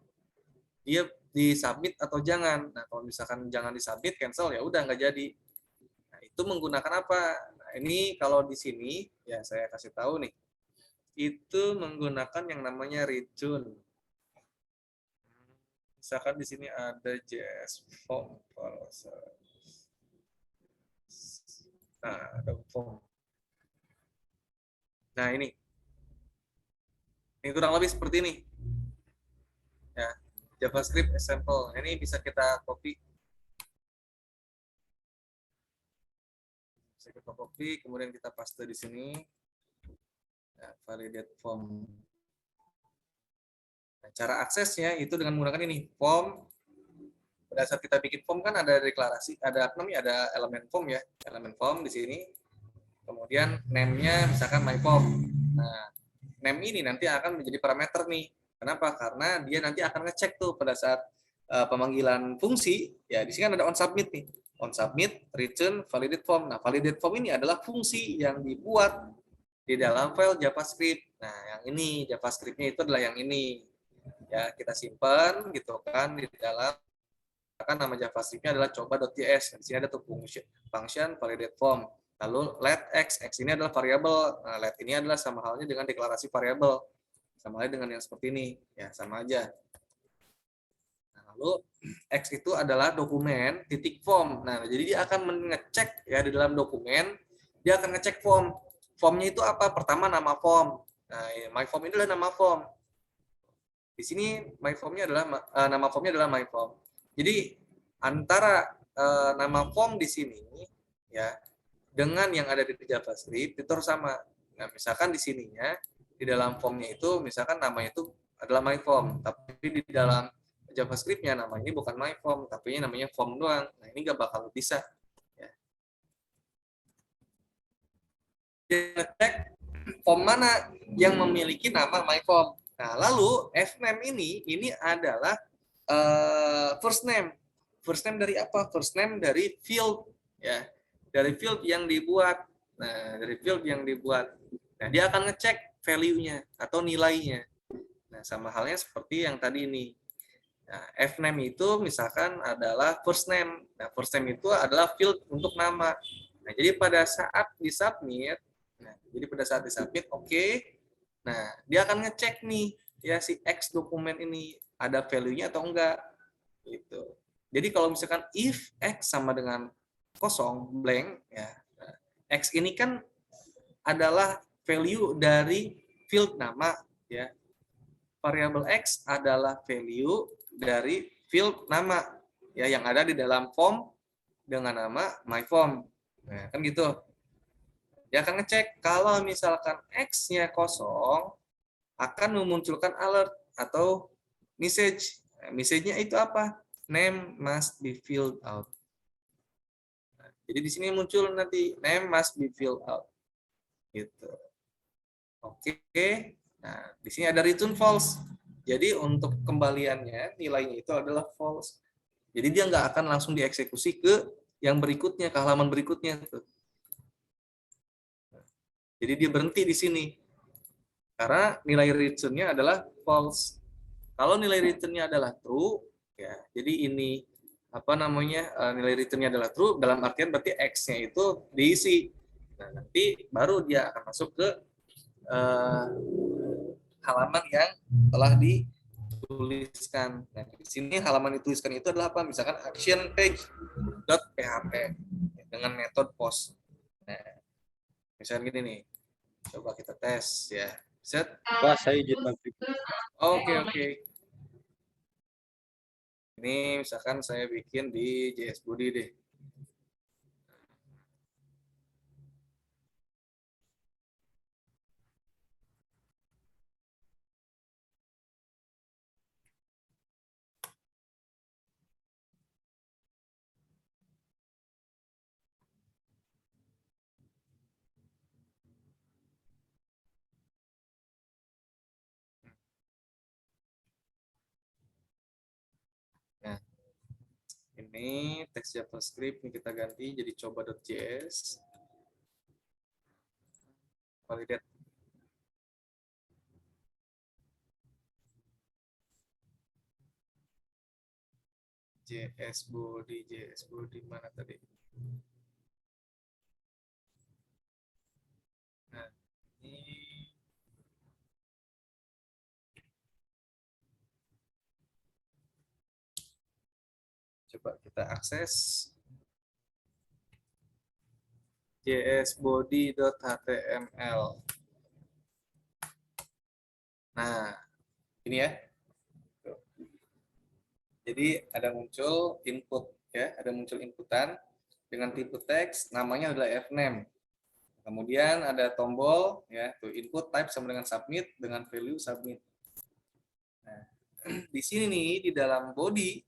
dia disubmit atau jangan. Nah, kalau misalkan jangan disubmit, cancel ya udah nggak jadi. Nah, itu menggunakan apa? Nah, ini kalau di sini ya saya kasih tahu nih. Itu menggunakan yang namanya return. Misalkan di sini ada JS form. Nah, ada form. Nah, ini kurang lebih seperti ini. Ya, JavaScript example. Ini bisa kita copy. Bisa kita copy, kemudian kita paste di sini. Ya, validate form. Nah, cara aksesnya itu dengan menggunakan ini form. Pada saat kita bikin form kan ada deklarasi, ada apa namanya, ada elemen form ya, elemen form di sini. Kemudian name-nya misalkan my form. Nah, name ini nanti akan menjadi parameter nih. Kenapa? Karena dia nanti akan ngecek tuh pada saat pemanggilan fungsi. Ya, di sini kan ada on submit nih. On submit, return, validate form. Nah, validate form ini adalah fungsi yang dibuat di dalam file JavaScript. Nah, yang ini JavaScript-nya itu adalah yang ini. Ya, kita simpan gitu kan di dalam kan nama JavaScript-nya adalah coba.js. Di sini ada tuh function validate form. Lalu let x ini adalah variabel. Nah, let ini adalah sama halnya dengan deklarasi variabel. Sama halnya dengan yang seperti ini. Ya, sama aja. Nah, lalu x itu adalah dokumen titik form. Nah, jadi dia akan mengecek ya di dalam dokumen, dia akan ngecek form. Formnya itu apa? Pertama nama form. Nah, my form ini adalah nama form. Di sini my formnya adalah nama formnya adalah my form. Jadi antara nama form di sini ya dengan yang ada di JavaScript itu harus sama. Nah, misalkan di sininya di dalam formnya itu misalkan namanya itu adalah my form, tapi di dalam JavaScript-nya nama ini bukan my form, tapi ini namanya form doang. Nah, ini nggak bakal bisa. Ya. Cek form mana yang memiliki nama my form. Nah, lalu fname ini adalah first name. First name dari apa? First name dari field, ya. Dari field yang dibuat. Nah, dari field yang dibuat. Nah, dia akan ngecek value-nya atau nilainya. Nah, sama halnya seperti yang tadi ini. Nah, fname itu misalkan adalah first name. Nah, first name itu adalah field untuk nama. Nah, jadi pada saat disubmit, oke. Nah, dia akan ngecek nih, ya si X dokumen ini ada value-nya atau enggak, gitu. Jadi kalau misalkan if X sama dengan kosong, blank, ya, nah, X ini kan adalah value dari field nama, ya. Variabel X adalah value dari field nama, ya, yang ada di dalam form dengan nama myForm. Nah, kan gitu. Dia akan ngecek kalau misalkan X-nya kosong, akan memunculkan alert atau message. Nah, message-nya itu apa? Name must be filled out. Nah, jadi di sini muncul nanti name must be filled out. Gitu. Oke. Nah, di sini ada return false. Jadi untuk kembaliannya nilainya itu adalah false. Jadi dia nggak akan langsung dieksekusi ke yang berikutnya, ke halaman berikutnya. Jadi dia berhenti di sini. Karena nilai return-nya adalah false. Kalau nilai return-nya adalah true, ya, jadi ini apa namanya nilai return-nya adalah true, dalam artian berarti X-nya itu diisi. Nah, nanti baru dia akan masuk ke uh, halaman yang telah dituliskan. Nah, di sini halaman dituliskan itu adalah apa? Misalkan action page.php dengan metode post. Nah, misalnya gini nih, coba kita tes ya. Set. Pak, saya izin maghrib. Oke. Ini misalkan saya bikin di JS Body deh. Nah, ini teks JavaScript ini kita ganti jadi coba.js. Validate. JS body mana tadi? Nah, ini coba kita akses jsbody.html. Nah, ini ya. Jadi ada muncul input, ya, ada muncul inputan dengan tipe teks, namanya adalah fname. Kemudian ada tombol, ya, tuh input type sama dengan submit dengan value submit. Nah, di sini nih di dalam body,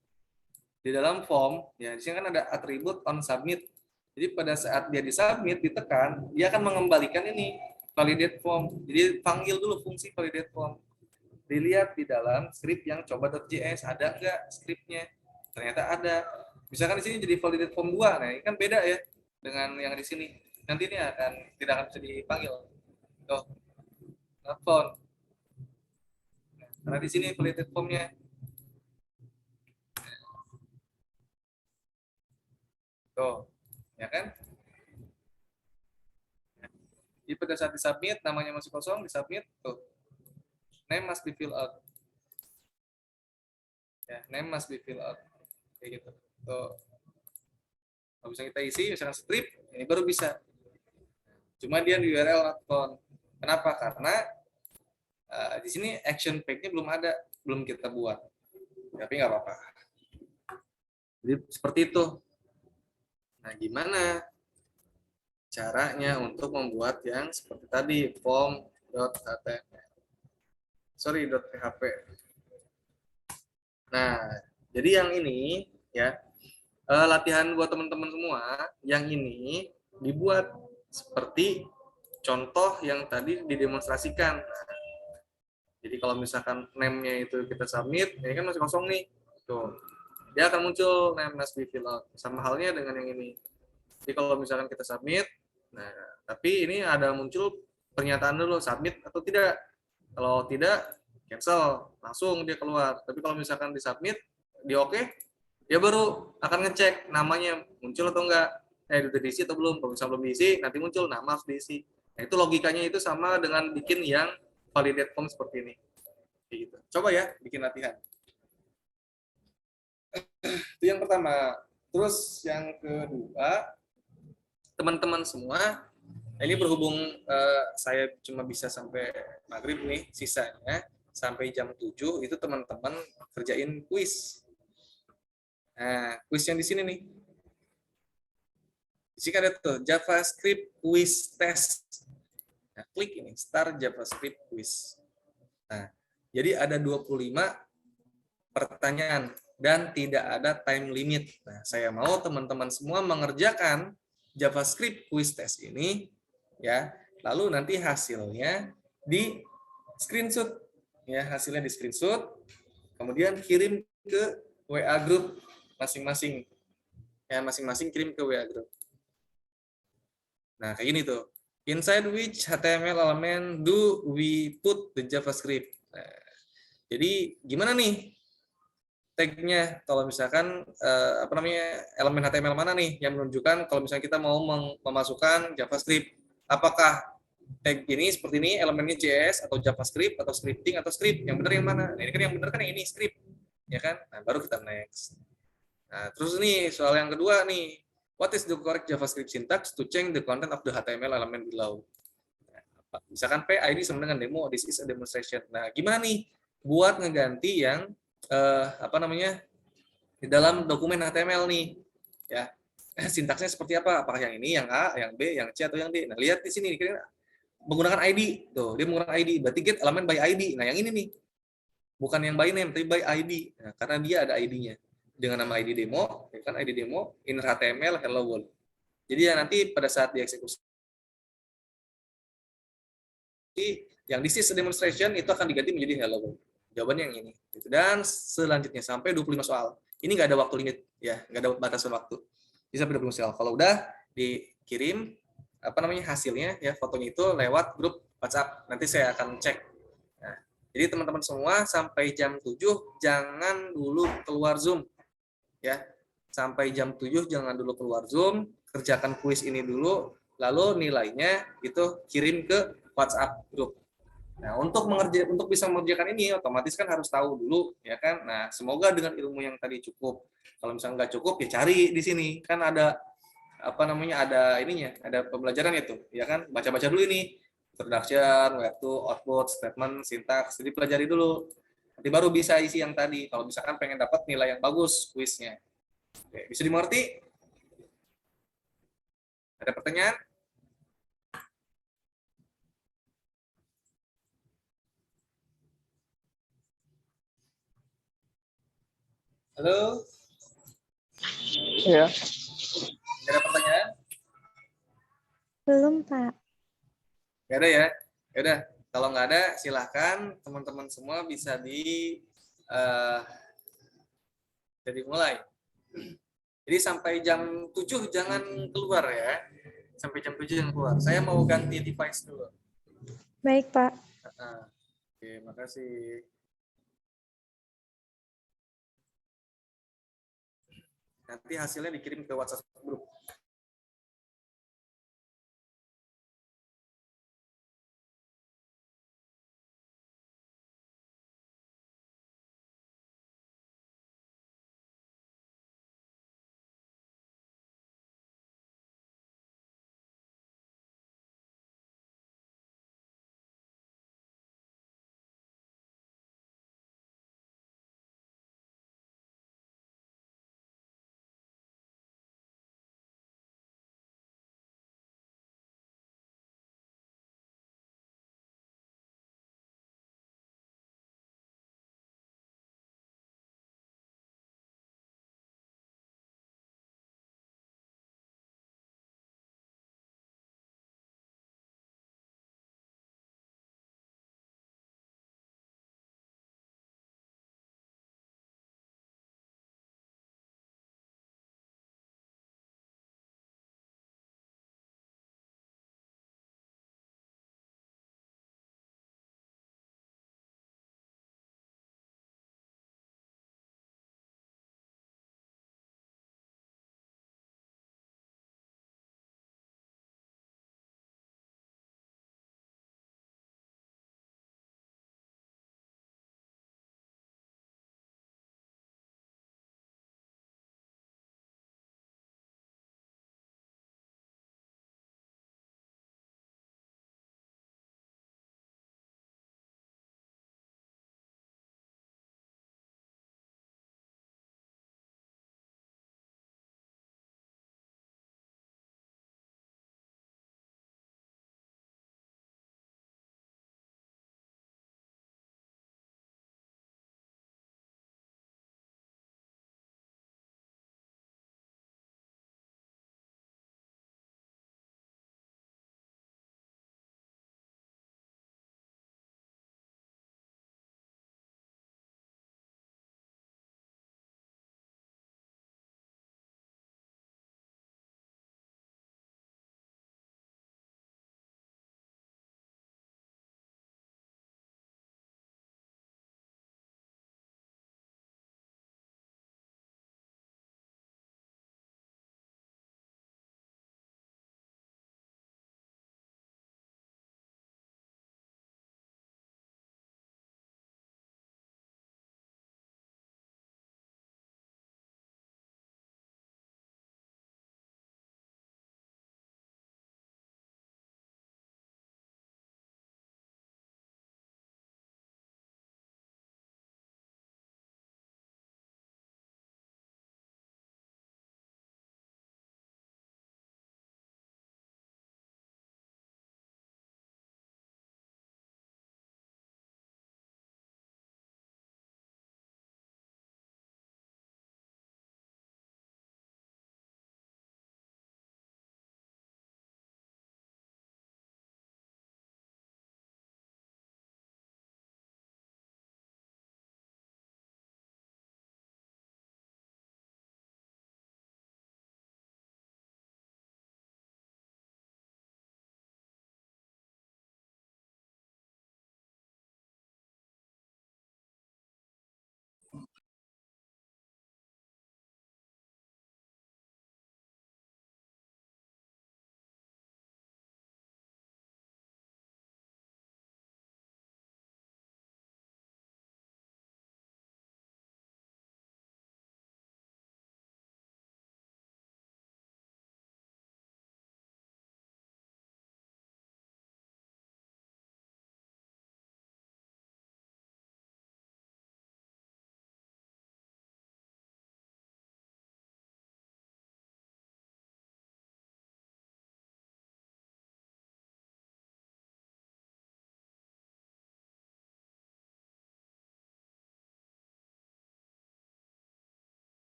di dalam form, ya, di sini kan ada atribut on submit. Jadi pada saat dia disubmit, ditekan, dia akan mengembalikan ini validate form. Jadi panggil dulu fungsi validate form. Dilihat di dalam script yang coba.js ada nggak scriptnya. Ternyata ada. Misalkan di sini jadi validate form 2, nah ini kan beda ya dengan yang di sini. Nanti ini tidak akan bisa dipanggil. Tuh, not found. Karena di sini validate formnya. Tuh, ya kan? Jadi pada saat disubmit, namanya masih kosong, disubmit, tuh. Name must be filled out. Ya, name must be filled out. Kayak gitu. Tuh. Kalau bisa kita isi, misalkan strip, ini baru bisa. Cuma dia di URL not found. Kenapa? Karena di sini action pack-nya belum ada, belum kita buat. Tapi nggak apa-apa. Jadi seperti itu. Nah, gimana caranya untuk membuat yang seperti tadi form.html. Sorry, .php. Nah, jadi yang ini ya latihan buat teman-teman semua, yang ini dibuat seperti contoh yang tadi didemonstrasikan. Nah, jadi kalau misalkan name-nya itu kita submit, ini kan masih kosong nih. Tuh. Dia akan muncul name must be filled out. Sama halnya dengan yang ini. Jadi kalau misalkan kita submit, nah tapi ini ada muncul pernyataan dulu submit atau tidak. Kalau tidak, cancel, langsung dia keluar. Tapi kalau misalkan disubmit, di oke, dia baru akan ngecek namanya muncul atau enggak. Udah diisi atau belum. Kalau misalnya belum diisi, nanti muncul nama harus diisi. Nah, itu logikanya itu sama dengan bikin yang validate form seperti ini. Gitu. Coba ya, bikin latihan. Itu yang pertama. Terus yang kedua, teman-teman semua, ini berhubung saya cuma bisa sampai maghrib nih, sisanya sampai jam 7 itu teman-teman kerjain kuis. Nah, kuis yang di sini nih. Di sini ada tuh JavaScript quiz test. Nah, klik ini, start JavaScript quiz. Nah, jadi ada 25 pertanyaan dan tidak ada time limit. Nah, saya mau teman-teman semua mengerjakan JavaScript quiz test ini ya. Lalu nanti hasilnya di screenshot ya, hasilnya di screenshot, kemudian kirim ke WA group masing-masing. Ya, masing-masing kirim ke WA group. Nah, kayak gini tuh. Inside which HTML element do we put the JavaScript? Nah, jadi gimana nih tag-nya? Kalau misalkan apa namanya elemen HTML mana nih yang menunjukkan kalau misalnya kita mau memasukkan JavaScript? Apakah tag ini seperti ini elemennya JS atau JavaScript atau scripting atau script? Yang benar yang mana? Nah, ini kan yang benar kan yang ini script, ya kan? Nah, baru kita next. Nah, terus nih soal yang kedua nih. What is the correct JavaScript syntax to change the content of the HTML element below? Misalkan PID sama dengan demo, this is a demonstration. Nah, gimana nih buat ngeganti yang apa namanya di dalam dokumen HTML nih, ya sintaksnya seperti apa? Apakah yang ini, yang A, yang B, yang C atau yang D? Nah, lihat di sini menggunakan ID, tuh dia menggunakan ID, berarti get elemen by ID. Nah, yang ini nih bukan yang by name, tapi by ID, nah, karena dia ada ID-nya dengan nama ID demo, ya kan ID demo, inner HTML, hello world. Jadi ya nanti pada saat dieksekusi yang this is a demonstration itu akan diganti menjadi hello world. Jawabannya yang ini. Dan selanjutnya sampai 25 soal. Ini nggak ada waktu limit ya, nggak ada batasan waktu. Bisa sampai 25 soal. Kalau udah dikirim apa namanya hasilnya ya fotonya itu lewat grup WhatsApp. Nanti saya akan cek. Nah, jadi teman-teman semua sampai jam 7 jangan dulu keluar Zoom. Ya. Sampai jam 7 jangan dulu keluar Zoom, kerjakan kuis ini dulu, lalu nilainya itu kirim ke WhatsApp grup. Nah, untuk bisa mengerjakan ini otomatis kan harus tahu dulu ya kan. Nah, semoga dengan ilmu yang tadi cukup. Kalau misalnya nggak cukup ya cari di sini. Kan ada apa namanya ada ininya, ada pembelajaran itu, ya kan? Baca-baca dulu ini. Introduction, where to, output, statement, syntax. Jadi pelajari dulu. Nanti baru bisa isi yang tadi. Kalau misalkan pengen dapat nilai yang bagus kuisnya. Oke, bisa dimengerti? Ada pertanyaan? Halo? Ya. Ada pertanyaan? Belum, Pak. Nggak ada ya? Ya udah, kalau nggak ada silahkan teman-teman semua bisa jadi mulai. Jadi sampai jam 7 jangan keluar ya. Sampai jam 7 jangan keluar. Saya mau ganti device dulu. Baik, Pak. Oke, makasih. Nanti hasilnya dikirim ke WhatsApp grup.